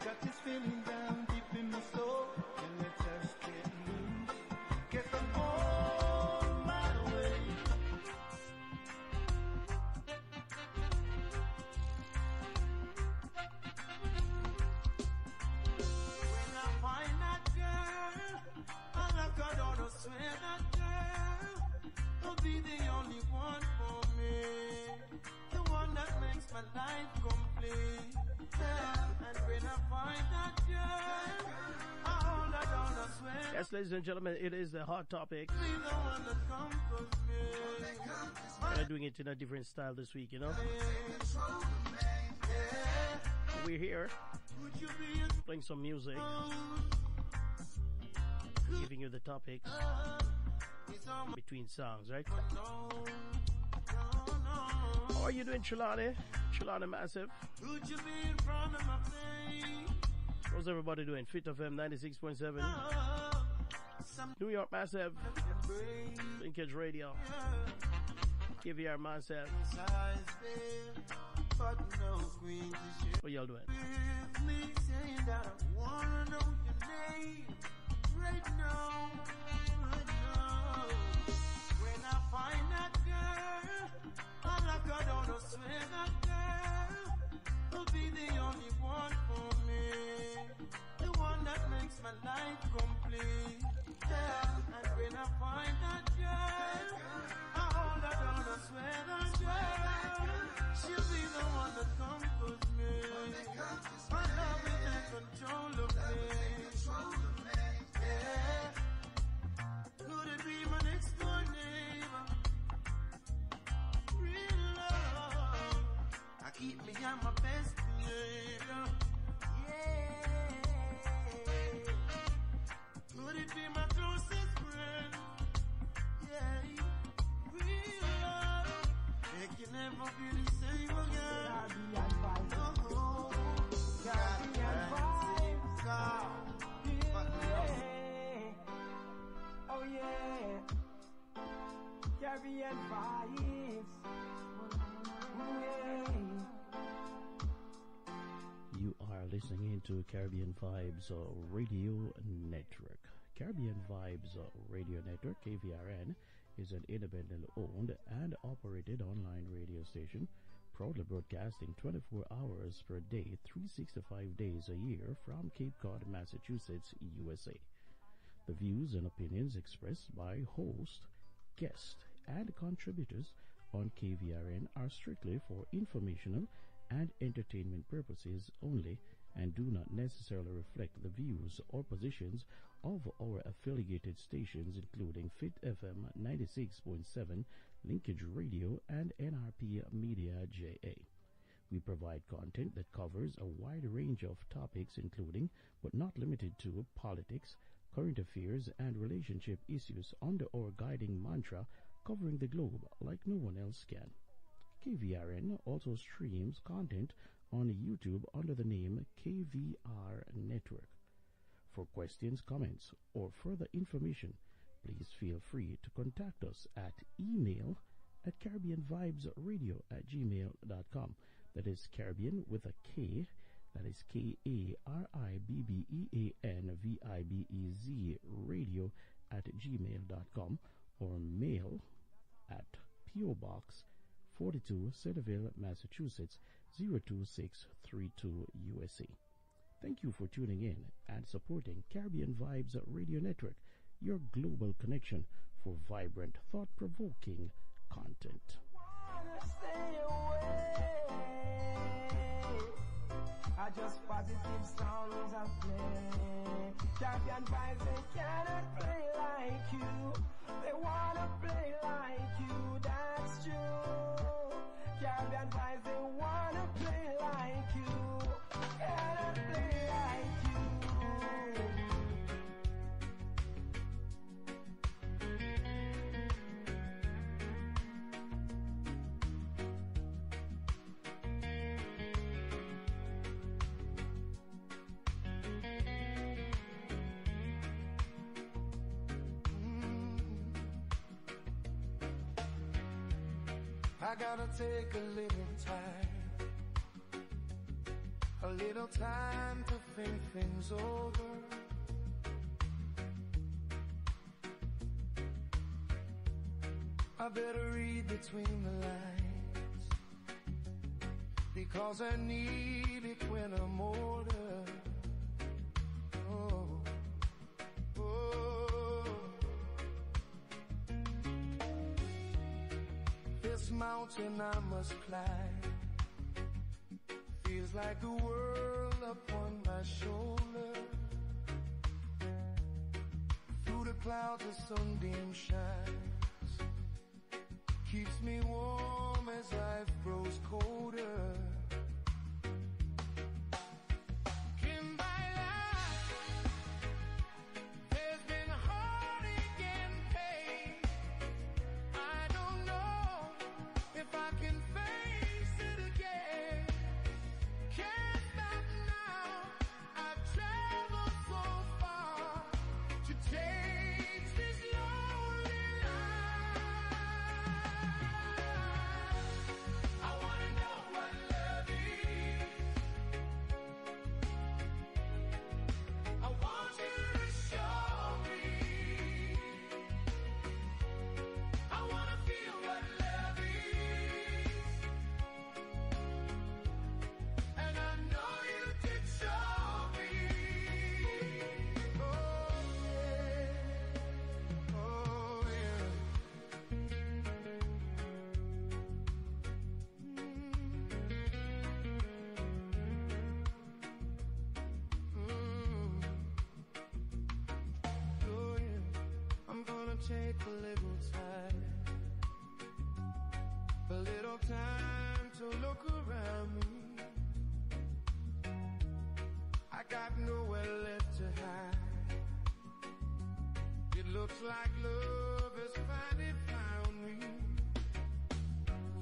Got this feeling down deep in my soul. And let's just get loose. Guess I'm on my way. When I find that girl, I like I don't swear that girl will be the only one for me, the one that makes my life complete. Yeah. And when I find that girl, I hold her down, I swear. Yes, ladies and gentlemen, it is the hot topic. Be the one that conquers me. We're doing it in a different style this week, you know. We're here Would you be a playing some music, giving you the topics between songs, right? How are you doing, Chilani? Chilani Massive. Would you be in front of my face? How's everybody doing? Fit FM 96.7. New York Massive. Linkage Radio. KVR Massive. But no queen to share What y'all doing? with me, saying that I wanna know your name right now, right now. When I find that girl, I like I don't swear that girl will be the only one for me, the one that makes my life complete. Yeah, and when I find that girl, I hold her down, I swear that girl, she'll be the one that conquers me. My love will take control of me. Yeah. Could it be my next door neighbor? Real love. I keep me on my best behavior. Yeah. Could it be my closest friend? Yeah. Real love. It can never be the same again. Oh, Caribbean vibes. Oh yeah, Caribbean vibes. Yeah. You are listening into Caribbean Vibes Radio Network. Caribbean Vibes Radio Network, KVRN, is an independently owned and operated online radio station, proudly broadcasting 24 hours per day, 365 days a year from Cape Cod, Massachusetts, USA. The views and opinions expressed by host, guests, and contributors on KVRN are strictly for informational and entertainment purposes only and do not necessarily reflect the views or positions of our affiliated stations, including Fit FM 96.7, Linkage Radio, and NRP Media JA. We provide content that covers a wide range of topics, including, but not limited to, politics, current affairs, and relationship issues under our guiding mantra, covering the globe like no one else can. KVRN also streams content on YouTube under the name KVR Network. For questions, comments, or further information, please feel free to contact us at email at CaribbeanVibesRadio@gmail.com. That is Caribbean with a K. That is KARIBBEANVIBEZ radio@gmail.com, or mail at P.O. Box 42, Centerville, Massachusetts 02632 USA. Thank you for tuning in and supporting Caribbean Vibes Radio Network, your global connection for vibrant, thought-provoking content. I just positive songs I play. Caribbean vibes, they cannot play like you. They wanna play like you, that's true. Caribbean vibes, they wanna play like you. Cannot play like you. I gotta take a little time to think things over. I better read between the lines, because I need it when I'm older. Oh, oh. This mountain I must climb feels like a world upon my shoulder. Through the clouds the sunbeam shines, keeps me warm as life grows colder. In my life, there's been heartache and pain. I don't know if I can face it again. Can't stop now. I've traveled so far to change this lonely life. I wanna know what love is. I want you to show me. I wanna feel what love is. And I know you can show me. Oh yeah, oh yeah. Oh yeah. I'm gonna take a little time to look around me. I got nowhere left to hide. It looks like love has finally found me.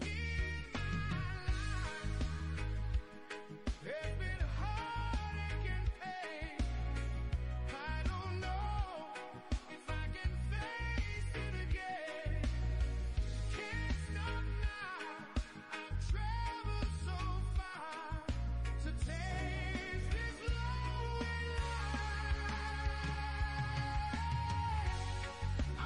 In my life, there's been heartache and pain. I don't know if I can face it again. Can't stop now. I've traveled so far to taste this lonely life. I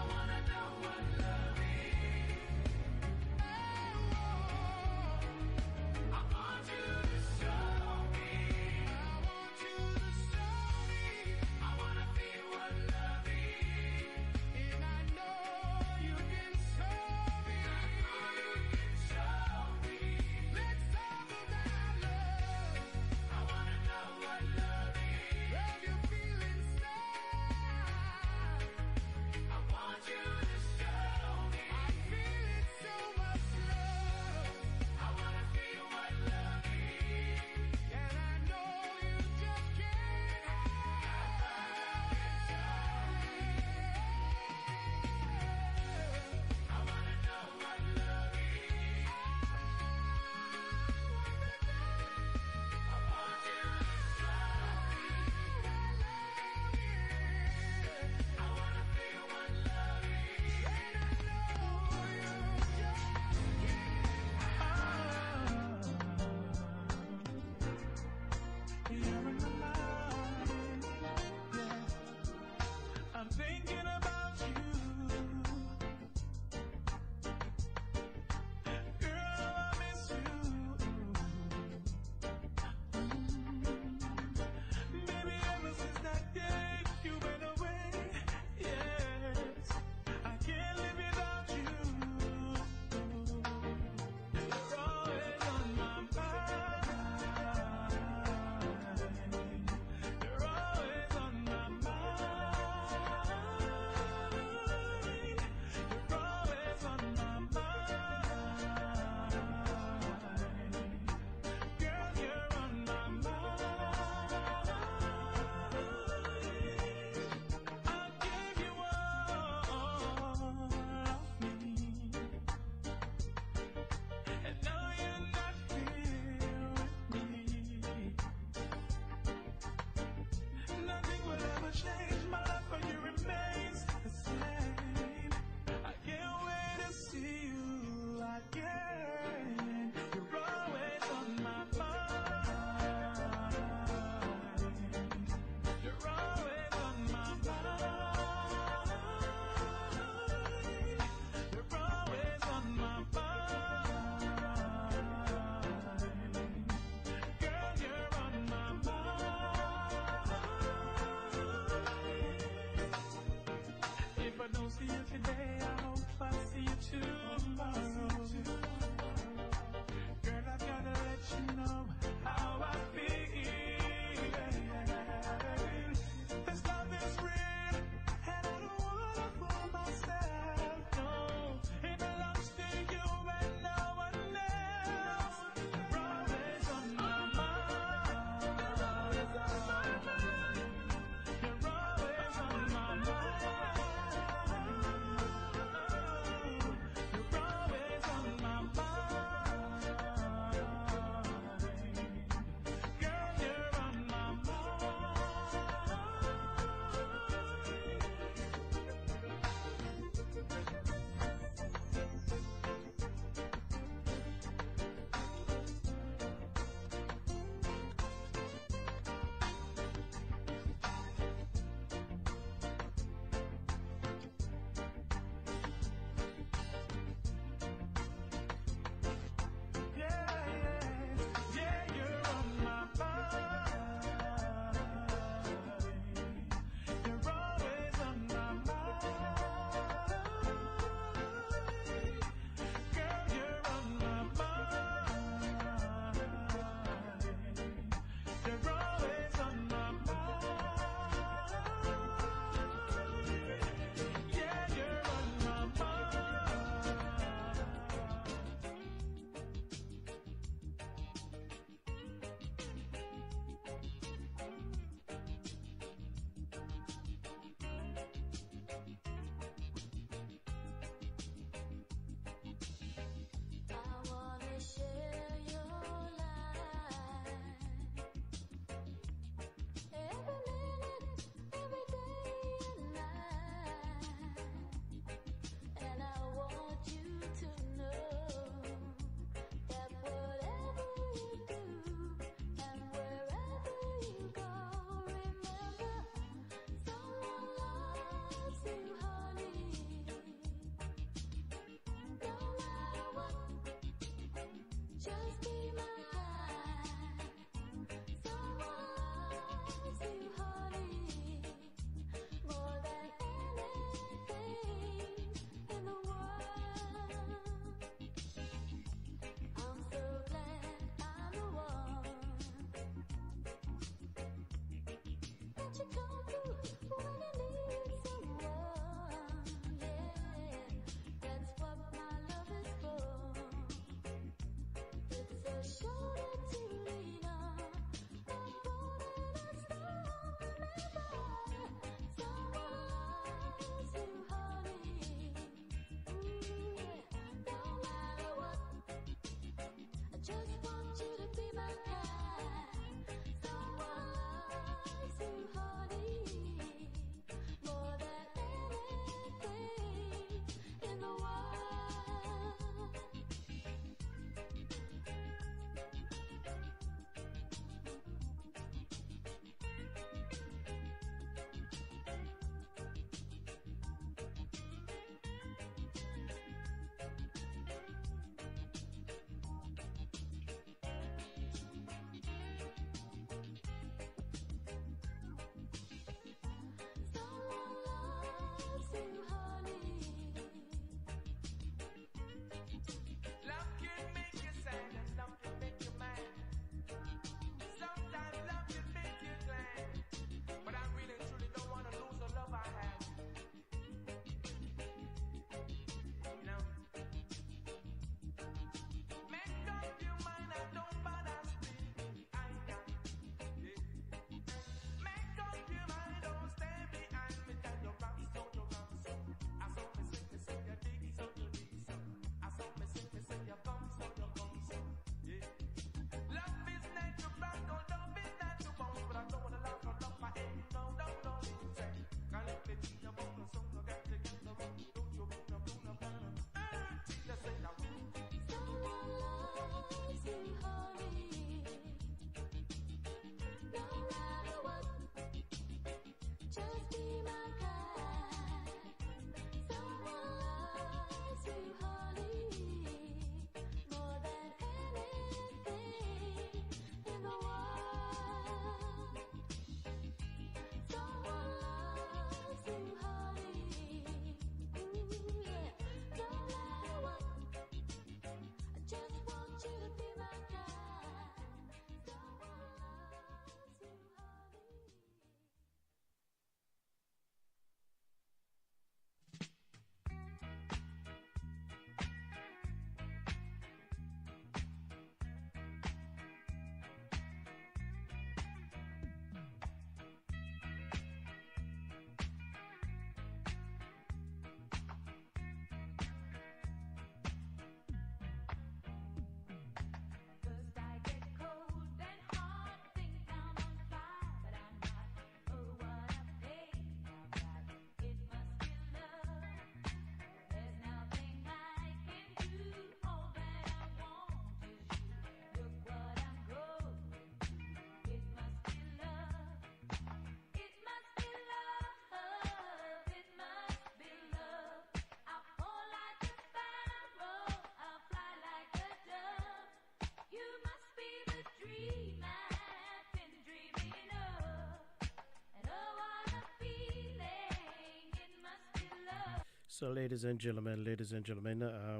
So, ladies and gentlemen,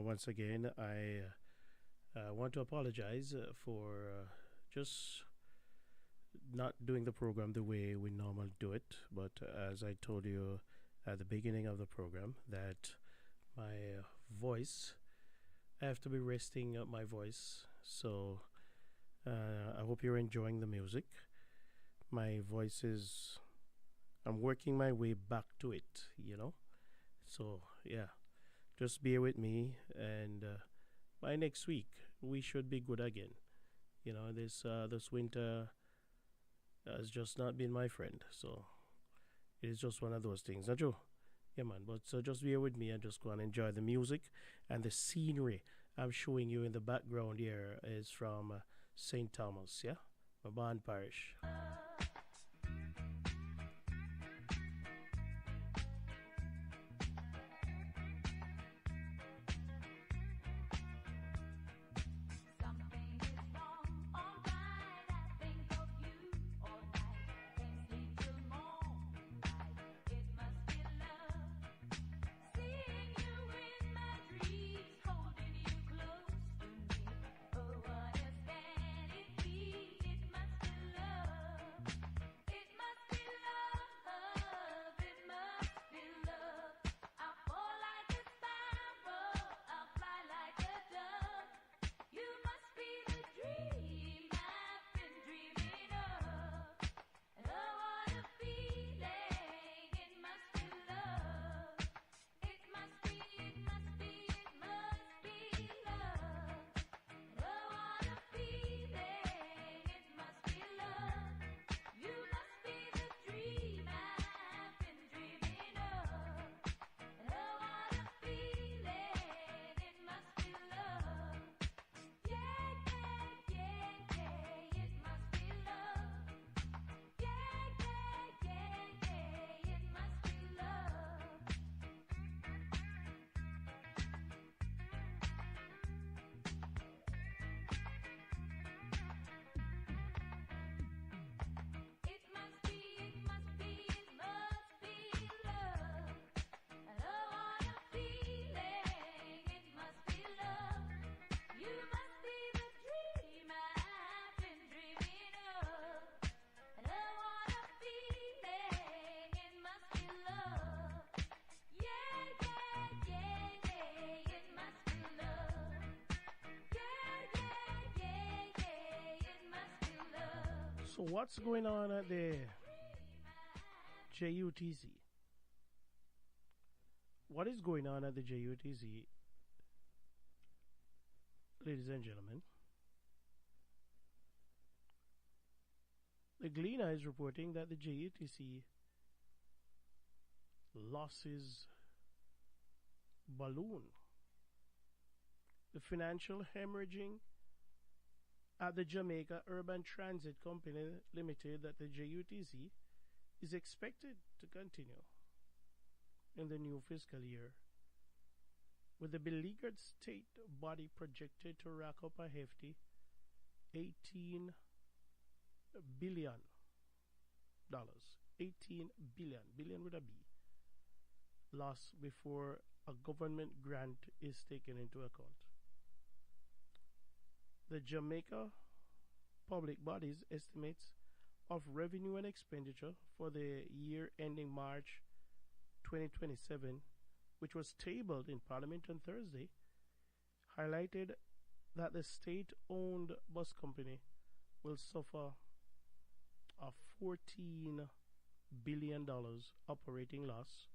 once again, I want to apologize for just not doing the program the way we normally do it. But as I told you at the beginning of the program, that my voice, I have to be resting my voice. So, I hope you're enjoying the music. My voice is, I'm working my way back to it, you know. So, yeah, just bear with me, and by next week we should be good again. You know, this winter has just not been my friend, so it's just one of those things. Not true? Yeah, man. But so just bear with me and just go and enjoy the music and the scenery. I'm showing you in the background here is from St. Thomas, yeah, Maban Parish. So what's going on at the JUTC? What is going on at the JUTC, ladies and gentlemen? The Gleaner is reporting that the JUTC losses balloon. The financial hemorrhaging at the Jamaica Urban Transit Company Limited, that the JUTC is expected to continue in the new fiscal year, with the beleaguered state body projected to rack up a hefty $18 billion. 18 billion, billion with a B, loss before a government grant is taken into account. The Jamaica Public Bodies estimates of revenue and expenditure for the year ending March 2027, which was tabled in Parliament on Thursday, highlighted that the state-owned bus company will suffer a $14 billion operating loss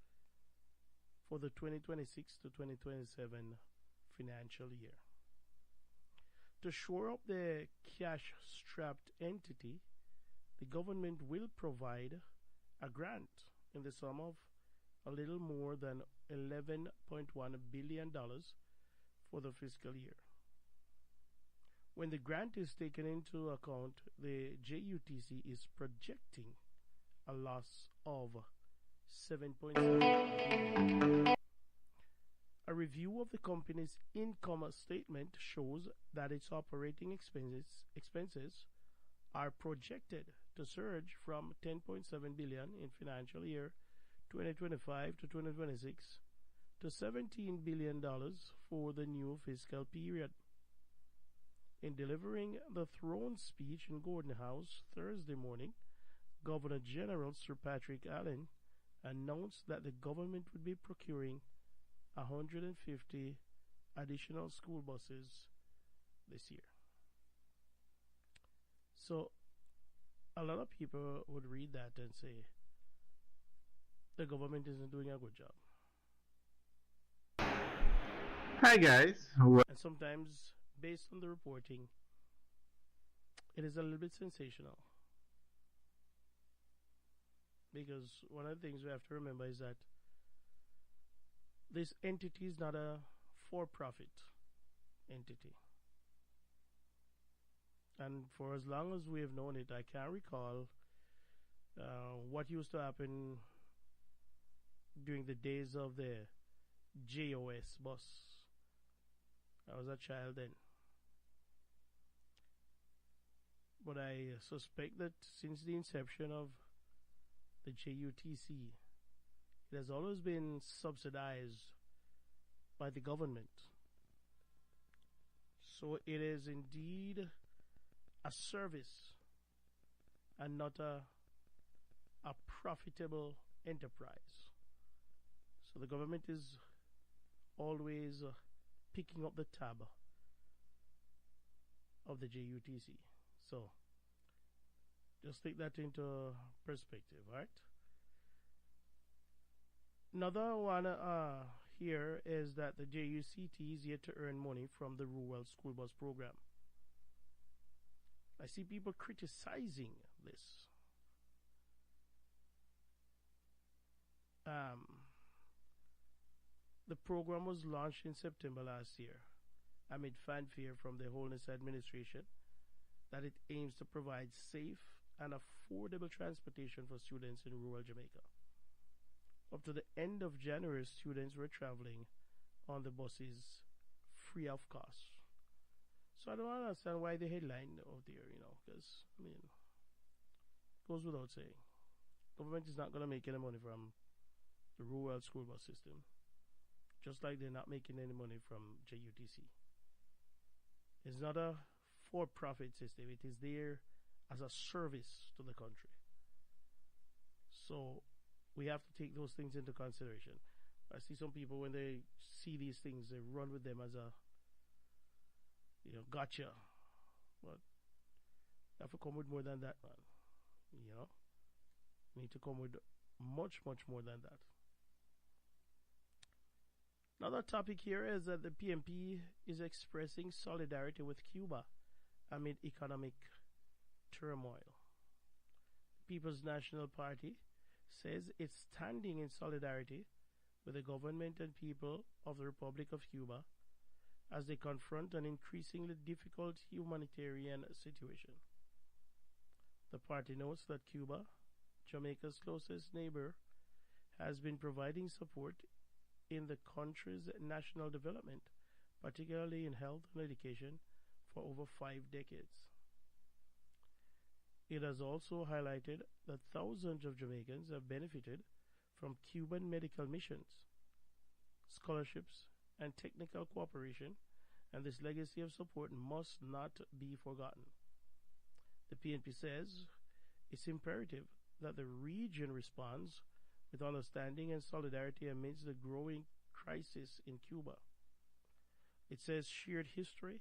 for the 2026 to 2027 financial year. To shore up the cash-strapped entity, the government will provide a grant in the sum of a little more than $11.1 billion for the fiscal year. When the grant is taken into account, the JUTC is projecting a loss of $7.7 billion. A review of the company's income statement shows that its operating expenses are projected to surge from $10.7 billion in financial year 2025 to 2026 to $17 billion for the new fiscal period. In delivering the throne speech in Gordon House Thursday morning, Governor General Sir Patrick Allen announced that the government would be procuring 150 additional school buses this year. So, a lot of people would read that and say the government isn't doing a good job. Hi guys. And sometimes, based on the reporting, it is a little bit sensational. Because one of the things we have to remember is that this entity is not a for-profit entity. And for as long as we have known it, I can't recall what used to happen during the days of the JOS bus. I was a child then. But I suspect that since the inception of the JUTC, it has always been subsidized by the government. So it is indeed a service and not a profitable enterprise. So the government is always picking up the tab of the JUTC. So just take that into perspective, right? Another one here is that the JUCT is yet to earn money from the Rural School Bus Program. I see people criticizing this. The program was launched in September last year amid fanfare from the Holness administration that it aims to provide safe and affordable transportation for students in rural Jamaica. Up to the end of January, students were traveling on the buses free of cost. So I don't understand why the headline out there, because, it goes without saying. Government is not going to make any money from the rural school bus system, just like they're not making any money from JUTC. It's not a for-profit system. It is there as a service to the country. So we have to take those things into consideration. I see some people, when they see these things, they run with them as a gotcha. But you have to come with more than that, man. You need to come with much, much more than that. Another topic here is that the PMP is expressing solidarity with Cuba amid economic turmoil. The People's National Party says it's standing in solidarity with the government and people of the Republic of Cuba as they confront an increasingly difficult humanitarian situation. The party notes that Cuba, Jamaica's closest neighbor, has been providing support in the country's national development, particularly in health and education, for over 5 decades. It has also highlighted that thousands of Jamaicans have benefited from Cuban medical missions, scholarships, and technical cooperation, and this legacy of support must not be forgotten. The PNP says it's imperative that the region responds with understanding and solidarity amidst the growing crisis in Cuba. It says shared history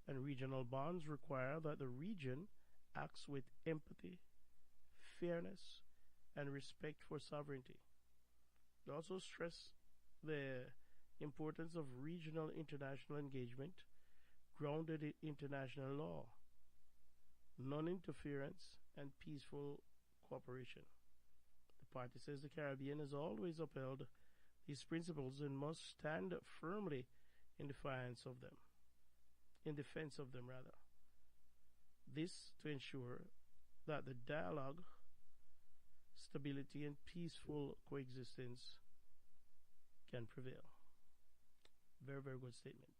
and regional bonds require that the region acts with empathy, fairness, and respect for sovereignty. They also stress the importance of regional international engagement grounded in international law, non-interference, and peaceful cooperation. The party says the Caribbean has always upheld these principles and must stand firmly in defense of them. This to ensure that the dialogue, stability, and peaceful coexistence can prevail. Very, very good statement.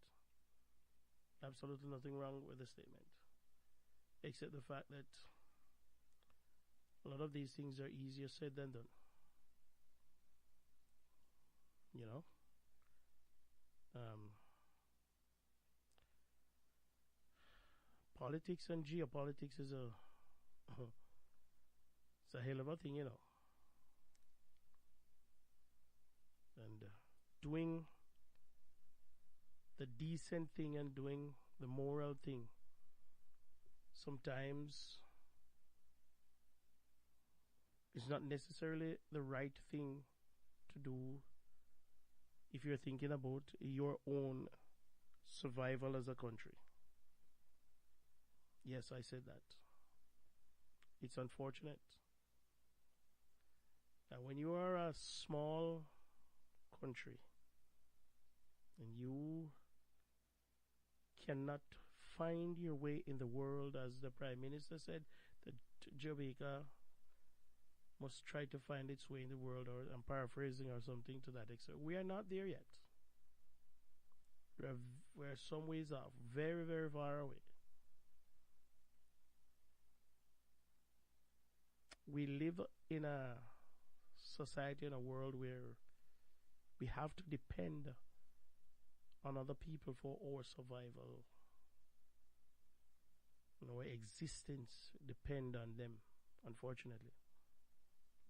Absolutely nothing wrong with the statement, except the fact that a lot of these things are easier said than done. Um, Politics and geopolitics is a it's a hell of a thing, you know. And doing the decent thing and doing the moral thing sometimes is not necessarily the right thing to do if you're thinking about your own survival as a country. Yes, I said that. It's unfortunate. And when you are a small country and you cannot find your way in the world, as the Prime Minister said, that Jamaica must try to find its way in the world, or I'm paraphrasing or something to that extent. We are not there yet. We're some ways off, very, very far away. We live in a society, in a world where we have to depend on other people for our survival. Our existence depend on them, unfortunately.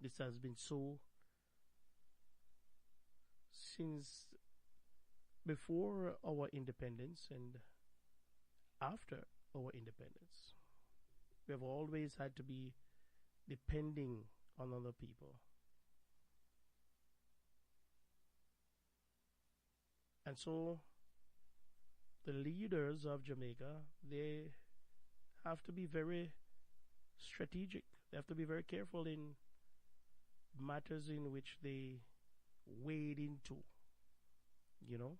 This has been so since before our independence and after our independence. We have always had to be depending on other people. And so the leaders of Jamaica, they have to be very strategic. They have to be very careful in matters in which they wade into, you know.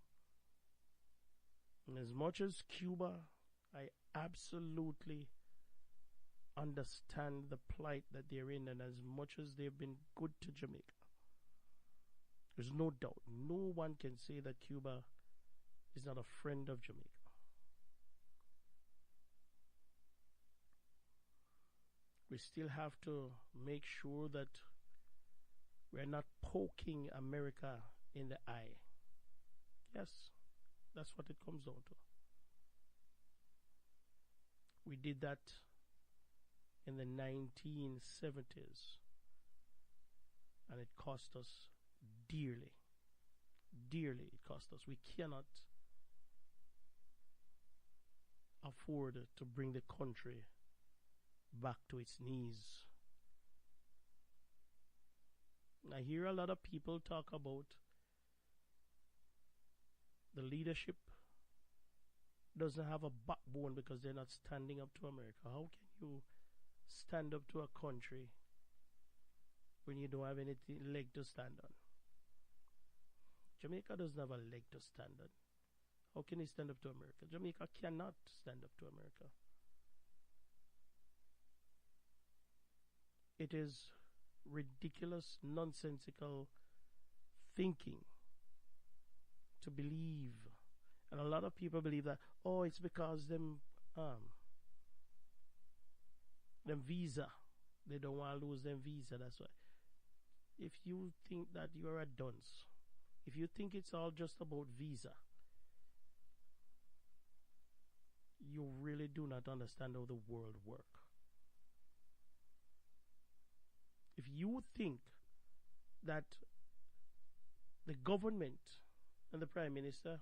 And as much as Cuba, I absolutely understand the plight that they're in, and as much as they've been good to Jamaica, there's no doubt, no one can say that Cuba is not a friend of Jamaica. We still have to make sure that we're not poking America in the eye. Yes, that's what it comes down to. We did that in the 1970s, and it cost us dearly. Dearly, it cost us. We cannot afford to bring the country back to its knees. I hear a lot of people talk about the leadership doesn't have a backbone because they're not standing up to America. How can you stand up to a country when you don't have any leg to stand on? Jamaica doesn't have a leg to stand on. How can he stand up to America? Jamaica cannot stand up to America. It is ridiculous, nonsensical thinking to believe, and a lot of people believe that, oh, it's because them visa, they don't want to lose them visa, that's why. If you think that you're a dunce, if you think it's all just about visa, you really do not understand how the world works. If you think that the government and the Prime Minister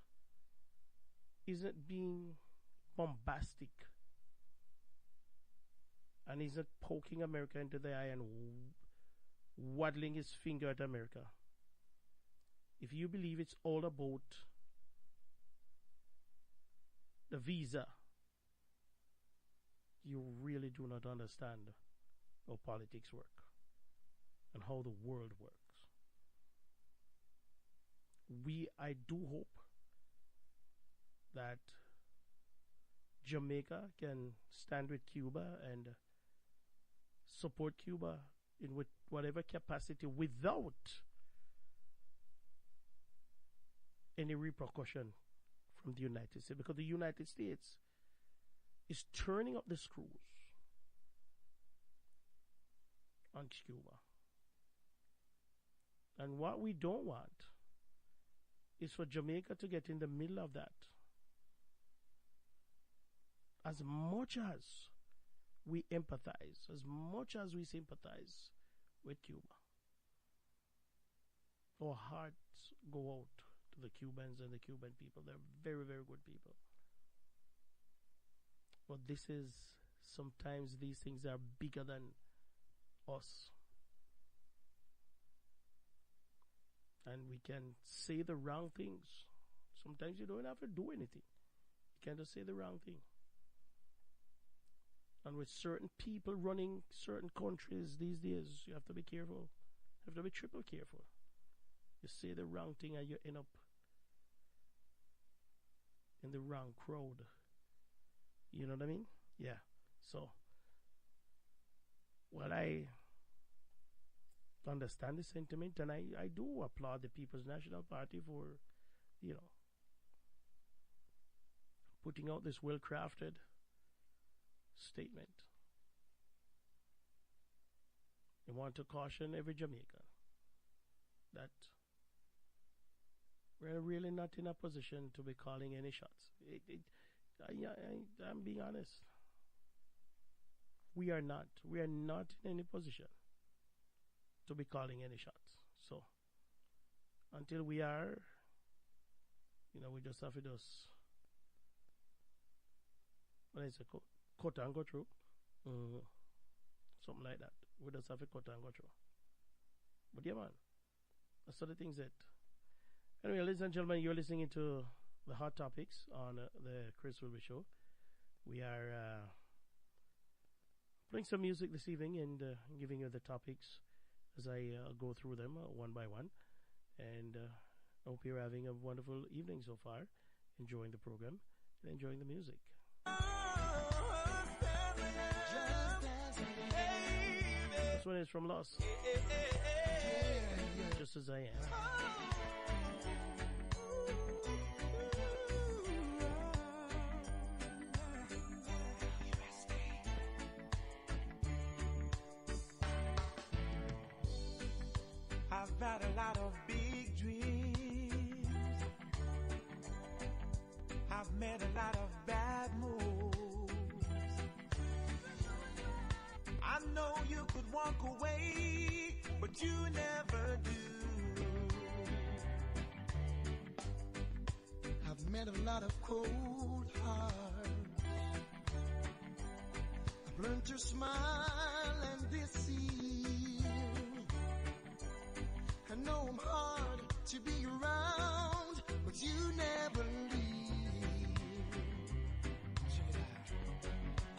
isn't being bombastic and isn't poking America into the eye and waddling his finger at America, if you believe it's all about the visa, you really do not understand how politics work and how the world works. I do hope that Jamaica can stand with Cuba and support Cuba in whatever capacity without any repercussion from the United States, because the United States is turning up the screws on Cuba. And what we don't want is for Jamaica to get in the middle of that. As much as we empathize, as much as we sympathize with Cuba, our hearts go out to the Cubans and the Cuban people. They're very, very good people. But sometimes these things are bigger than us. And we can say the wrong things. Sometimes you don't have to do anything. You can just say the wrong thing. And with certain people running certain countries these days, you have to be careful. You have to be triple careful. You say the wrong thing and you end up in the wrong crowd. You know what I mean? Yeah. So, well, I understand the sentiment, and I do applaud the People's National Party for, putting out this well-crafted statement. They want to caution every Jamaican that we're really not in a position to be calling any shots. I'm being honest. We are not. We are not in any position to be calling any shots. So, until we are, we just have to what is it, cut and go through. Something like that. We just have to cut and go through. But yeah, man, that's sort of things that. Anyway, ladies and gentlemen, you're listening to the Hot Topics on the Chris Wilby Show. We are playing some music this evening and giving you the topics as I go through them one by one. And I hope you're having a wonderful evening so far, enjoying the program and enjoying the music. This one is from Lost. Just as I am. I've had a lot of big dreams. I've made a lot of bad moves. I know you could walk away, but you never do. I've met a lot of cold hearts. I've learned to smile and deceive. I know I'm hard to be around, but you never leave.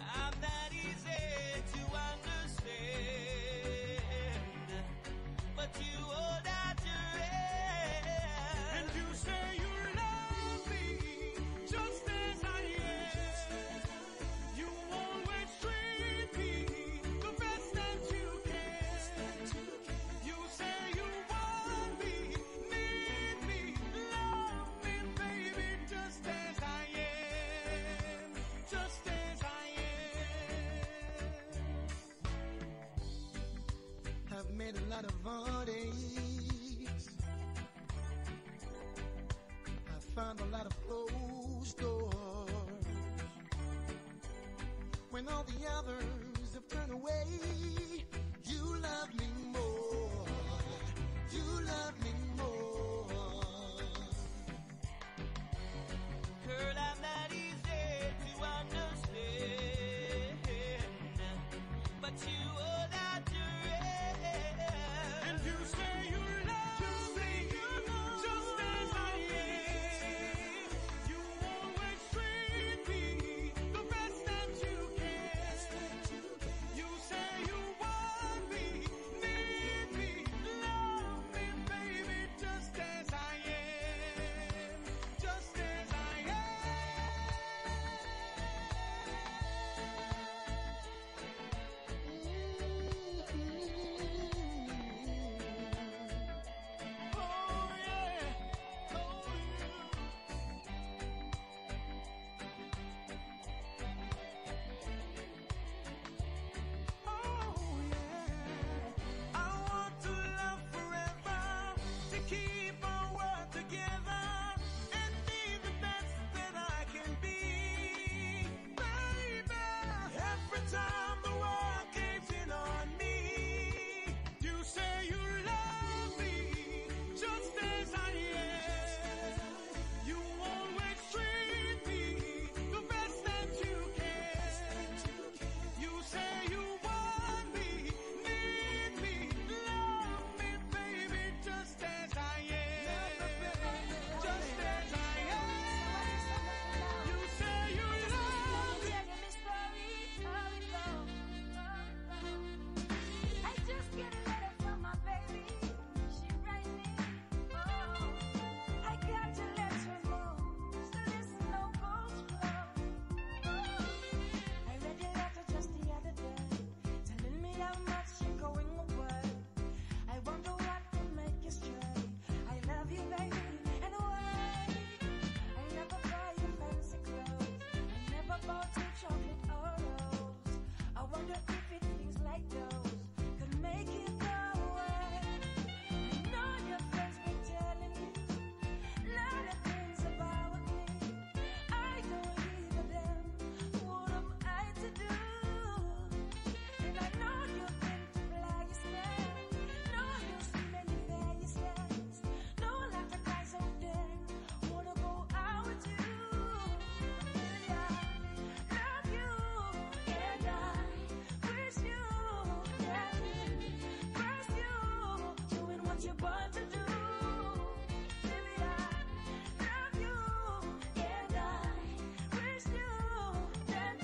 I'm not easy to understand, but you hold out your hand. And you say you love me just as I am. You always treat me the best that you can. You say you made a lot of heartaches. I found a lot of closed doors. When all the others have turned away, you love me more. You love me more. Girl, I'm not easy to understand, but you hold out your time the world caves in on me. You say you love me just as I am. You always treat me the best that you can. You say you want me, need me, love me, baby, just as I am. Just as I am. You say you love me. I just get a letter from my baby. She write me, oh, I got to let her know. So listen, no goes flow. I read your letter just the other day, telling me how much you're going away. I wonder what could make you stray. I love you, baby, and why? I never buy you fancy clothes. I never bought you chocolate or rose. I wonder if it things like those could make you go away. I know your friends been telling you a lot of things about me. I don't give a damn. What am I to do? And I know you've been to fly stand. No, you see many there stands. No, a lot of guys out there wanna go out with you. Yeah, love you, and I wish you that first you doing what you're born to do. Baby, I love you, and I wish you that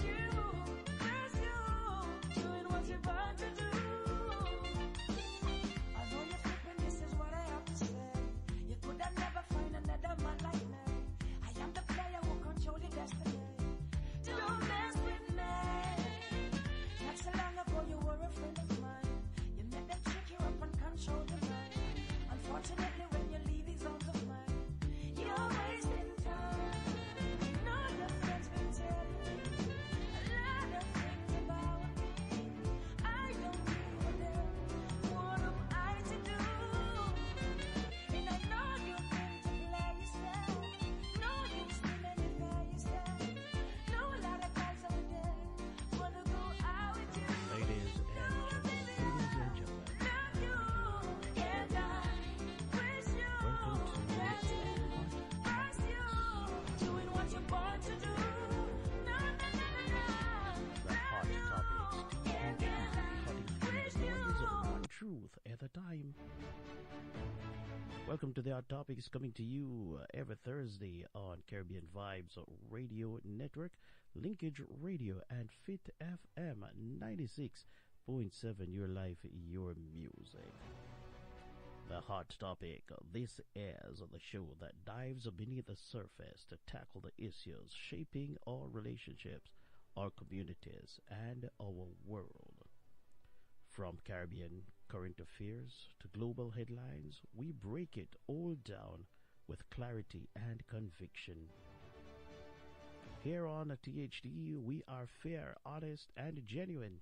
first you doing what you're born to do. I know you're flipping, this is what I have to say. You could have never find another man like me. I am the player who control your destiny. Don't mess with me. Not so long ago you were a friend of mine. You made them trick you up and control your mind. Unfortunately, when you leave these arms of mine, you're wasting time. I know your friends been telling you a lot of things about me. I don't give a damn. What am I to do? And I know you've been to play yourself. No, you still anywhere you stand. No, a lot of guys out there wanna go out with you. Ladies and gentlemen, Love you, and I wish you that first you doing what you're born to do. No, no, no, no, no. the hot topics And I wish cutting you. through the noise of one truth at a time. Welcome to the Hot Topics, coming to you every Thursday on Caribbean Vibes Radio Network, Linkage Radio, and Fit FM 96.7. Your life, your music. The Hot Topic. This is the show that dives beneath the surface to tackle the issues shaping our relationships, our communities, and our world. From Caribbean current affairs to global headlines, we break it all down with clarity and conviction. Here on THD, we are fair, honest, and genuine.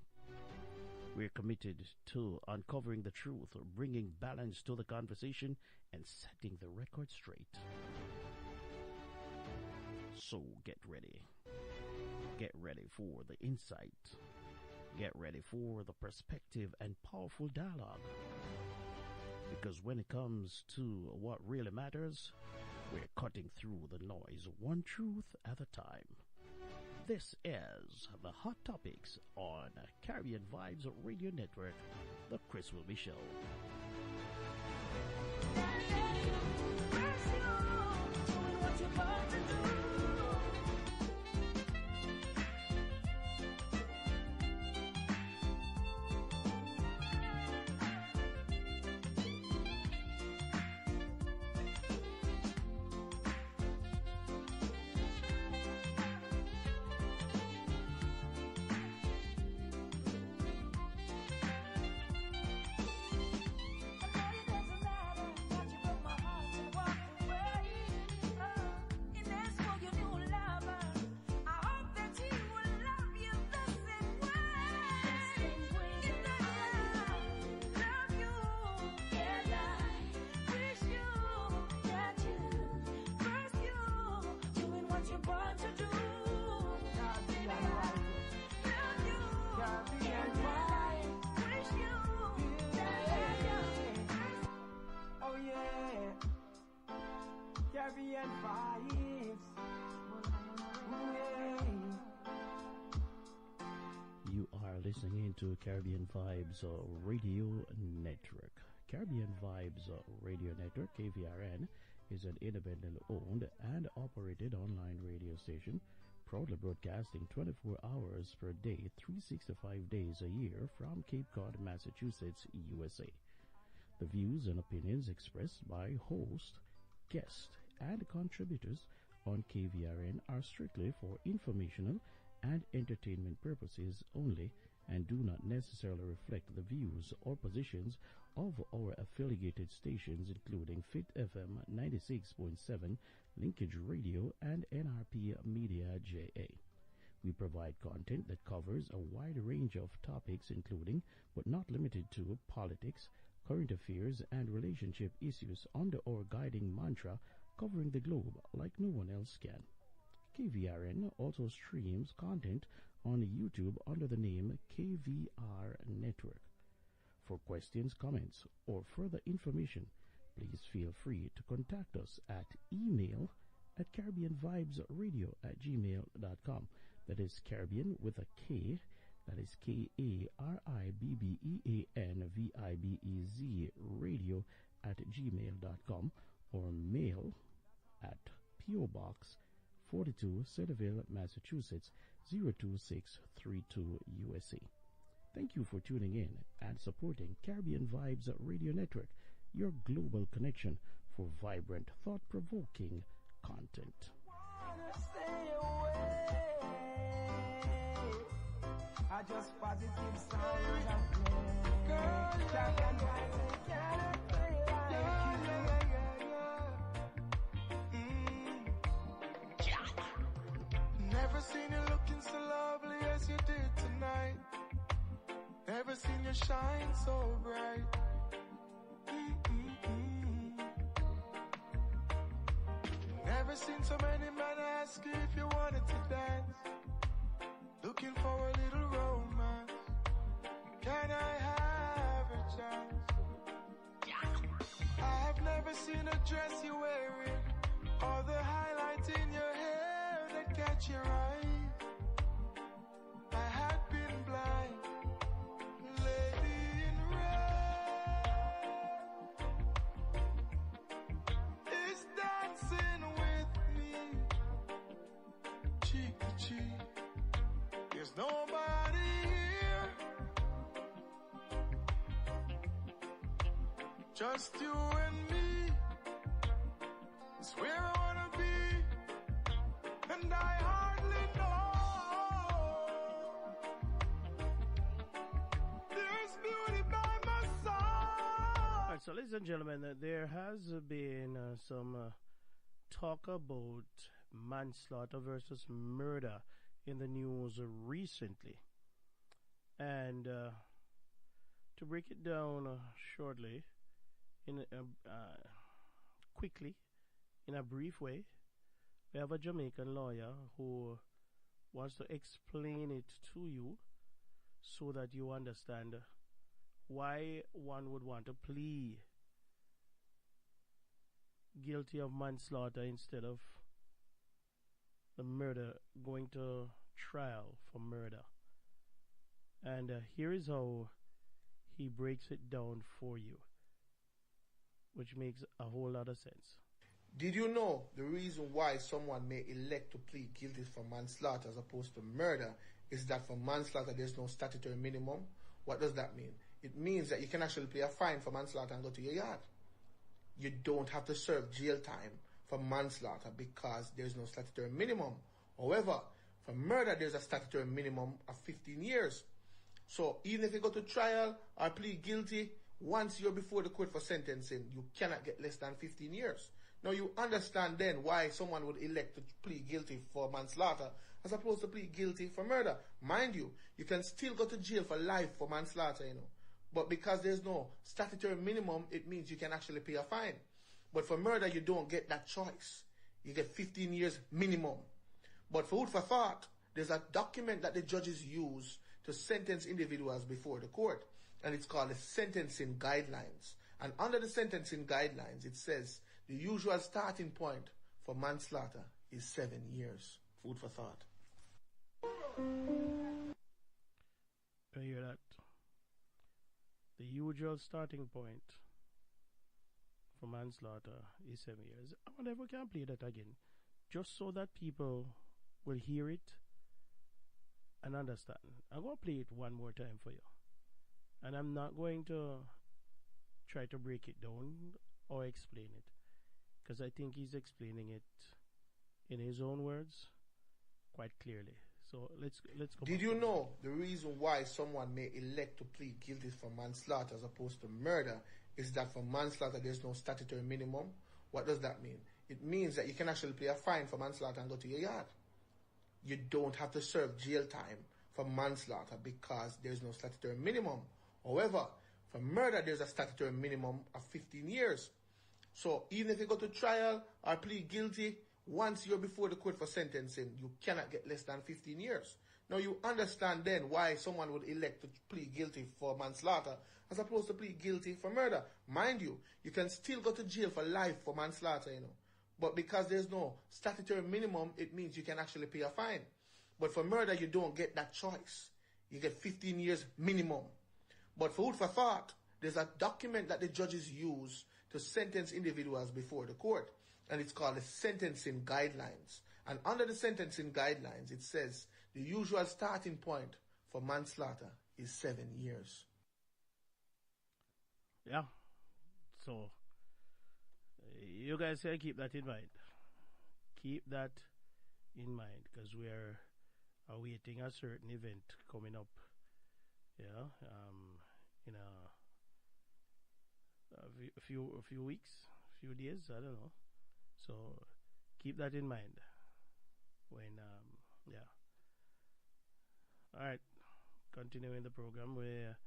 We're committed to uncovering the truth, bringing balance to the conversation, and setting the record straight. So get ready. Get ready for the insight. Get ready for the perspective and powerful dialogue. Because when it comes to what really matters, we're cutting through the noise, one truth at a time. This is the Hot Topics on Caribbean Vibes Radio Network, The Chris Wilby Show. First you doing what you're born to do. listening into Caribbean Vibes Radio Network. Caribbean Vibes Radio Network, KVRN, is an independently owned and operated online radio station, proudly broadcasting 24 hours per day, 365 days a year from Cape Cod, Massachusetts, USA. The views and opinions expressed by host, guests, and contributors on KVRN are strictly for informational and entertainment purposes only and do not necessarily reflect the views or positions of our affiliated stations, including Fit FM 96.7, Linkage Radio, and NRP Media JA. We provide content that covers a wide range of topics, including but not limited to politics, current affairs, and relationship issues under our guiding mantra, covering the globe like no one else can. KVRN also streams content on YouTube under the name KVR Network. For questions, comments, or further information, please feel free to contact us at email at CaribbeanVibesRadio@gmail.com. That is Caribbean with a K. That is KARIBBEANVIBEZ radio@gmail.com, or mail at P.O. Box 42, Centerville, Massachusetts 02632 USA. Thank you for tuning in and supporting Caribbean Vibes Radio Network, your global connection for vibrant, thought-provoking content. I just positive sounds and play. Girl, Caribbean vibes, they cannot play like you. Never seen you looking so lovely as you did tonight. Never seen you shine so bright. Never seen so many men ask you if you wanted to dance. Looking for a little romance. Can I have a chance? I have never seen a dress you're wearing, or the highlight in your hair that catch your eye. I had been blind, lady in red is dancing with me, cheek to cheek. There's nobody here, just you and me. It's where I wanna be, and I hardly know. There's beauty by my side. Alright, so ladies and gentlemen, there has been some talk about manslaughter versus murder in the news recently. And to break it down shortly, quickly, in a brief way, we have a Jamaican lawyer who wants to explain it to you so that you understand why one would want to plead guilty of manslaughter instead of the murder, going to trial for murder. And here is how he breaks it down for you, which makes a whole lot of sense. Did you know the reason why someone may elect to plead guilty for manslaughter as opposed to murder is that for manslaughter there's no statutory minimum? What does that mean? It means that you can actually pay a fine for manslaughter and go to your yard. You don't have to serve jail time for manslaughter because there's no statutory minimum. However, for murder there's a statutory minimum of 15 years. So even if you go to trial or plead guilty, once you're before the court for sentencing, you cannot get less than 15 years. Now you understand then why someone would elect to plead guilty for manslaughter as opposed to plead guilty for murder. Mind you, you can still go to jail for life for manslaughter, But because there's no statutory minimum, it means you can actually pay a fine. But for murder, you don't get that choice. You get 15 years minimum. But for food for thought, there's a document that the judges use to sentence individuals before the court. And it's called the sentencing guidelines. And under the sentencing guidelines, it says the usual starting point for manslaughter is 7 years. Food for thought. I hear that. The usual starting point for manslaughter is 7 years. I wonder if we can play that again, just so that people will hear it and understand. I'm going to play it one more time for you. And I'm not going to try to break it down or explain it, because I think he's explaining it in his own words quite clearly. So let's go. Did you know the reason why someone may elect to plead guilty for manslaughter as opposed to murder is that for manslaughter there's no statutory minimum? What does that mean? It means that you can actually pay a fine for manslaughter and go to your yard. You don't have to serve jail time for manslaughter because there's no statutory minimum. However, for murder there's a statutory minimum of 15 years. So even if you go to trial or plead guilty, once you're before the court for sentencing, you cannot get less than 15 years. Now you understand then why someone would elect to plead guilty for manslaughter as opposed to plead guilty for murder. Mind you, you can still go to jail for life for manslaughter, But because there's no statutory minimum, it means you can actually pay a fine. But for murder, you don't get that choice. You get 15 years minimum. But for food for thought, there's a document that the judges use to sentence individuals before the court. And it's called the sentencing guidelines. And under the sentencing guidelines, it says the usual starting point for manslaughter is 7 years. Yeah. So, you guys gotta keep that in mind. Keep that in mind, because we are awaiting a certain event coming up. Yeah. In a few weeks, few days, I don't know. So keep that in mind when All right, continuing the program, we're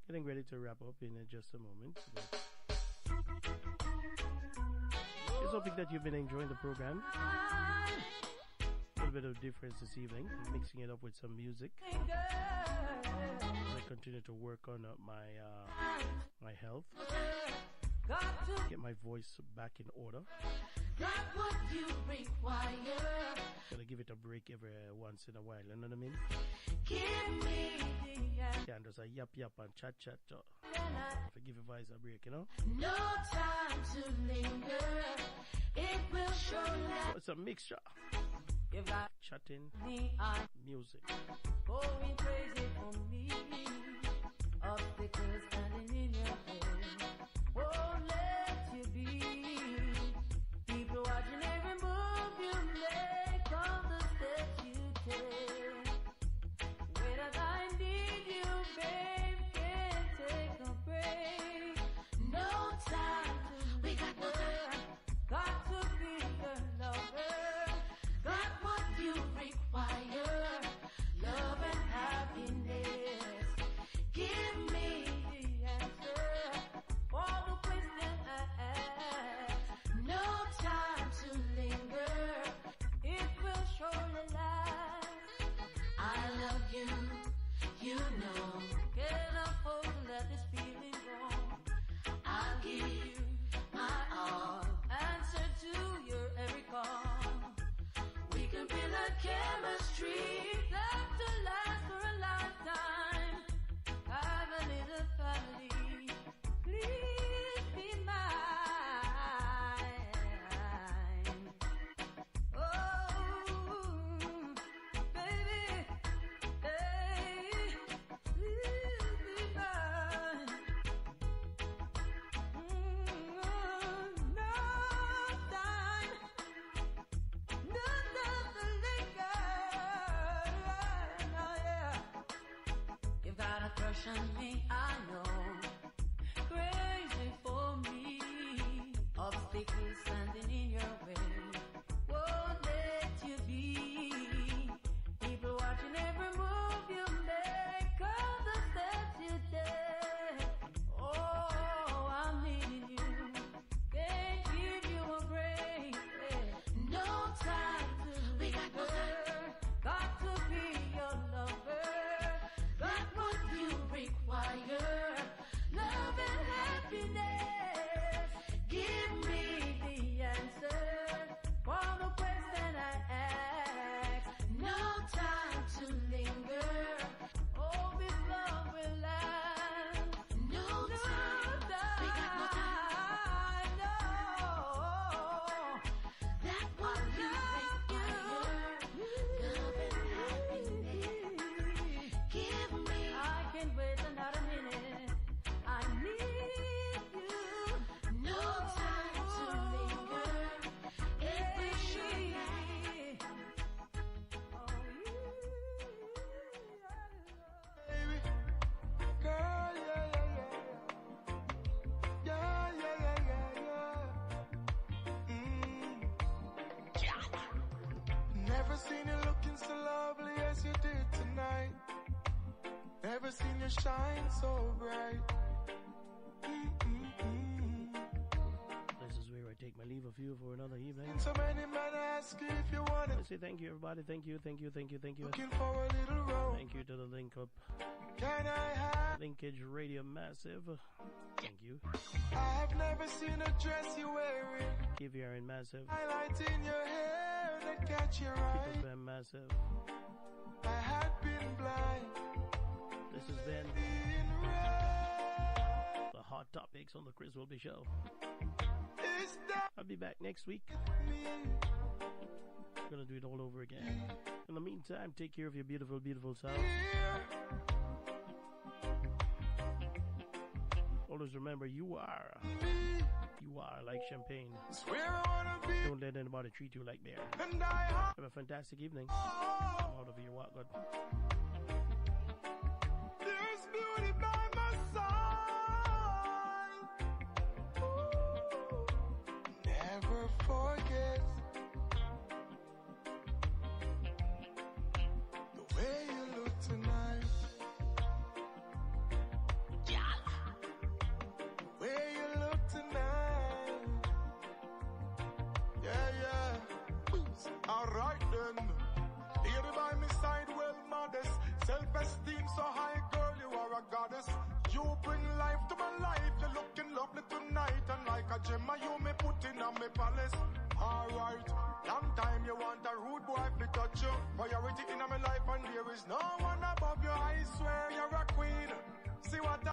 getting ready to wrap up in just a moment. Just hoping that you've been enjoying the program. A little bit of difference this evening, mixing it up with some music. I continue to work on my health, get my voice back in order. Gotta give it a break every once in a while, you know what I mean? Can't just yap and chat. For give your voice a break, No time to linger. It will show that. So it's a mixture. Chatting, music. Going crazy for me. Obstacles standing in your way. Won't let you be. People watching every move you make, all the steps you take. When I need you, babe, can't take a break. No time to we got no time. Got to be your lover. Got what you require. Love and happiness. Give me the answer. All the questions I ask. No time to linger. It will surely last. I love you, you know. Can't afford to let this feeling go. I'll give you my all. Answer to your every call. We can build a chemistry that to last for a lifetime. Have a little family. Please be mine. Oh, baby, hey, please be mine. No time, nothing to linger. Oh, yeah. You've got a crush on me, I know. Crazy for me. Obstacles standing in your way. Won't let you be. People watching every move you make. All the steps you take. Oh, I'm needing you. Can't give you a break. No time to we got no time. Got to be your lover. Got what you require. you shine so bright. This is where I take my leave of you for another evening. So many men ask you if you want it. I say thank you, everybody. Thank you. Looking for a little road. Thank you to the link up. Can I have? Linkage Radio Massive. Thank you. I have never seen a dress you wearing. KVR and Massive. Highlight in your hair that catch your eye. People Bam Massive. I had been blind. This has been the Hot Topics on the Chris Wilby Show. I'll be back next week. I'm gonna do it all over again. In the meantime, take care of your beautiful, beautiful selves. Always remember, you are like champagne. Don't let anybody treat you like beer. Have a fantastic evening. I'm out of here. What good? There's beauty by my side. Never forget the way you look tonight. The way you look tonight. Yeah. Alright then. Lady by my side, well modest. Self-esteem so high, girl, you are a goddess. You bring life to my life. You're looking lovely tonight. And like a gem, you me put in on my palace. Alright, long time you want a rude boy to touch you. Priority in my life and there is no one above you. I swear you're a queen. See what I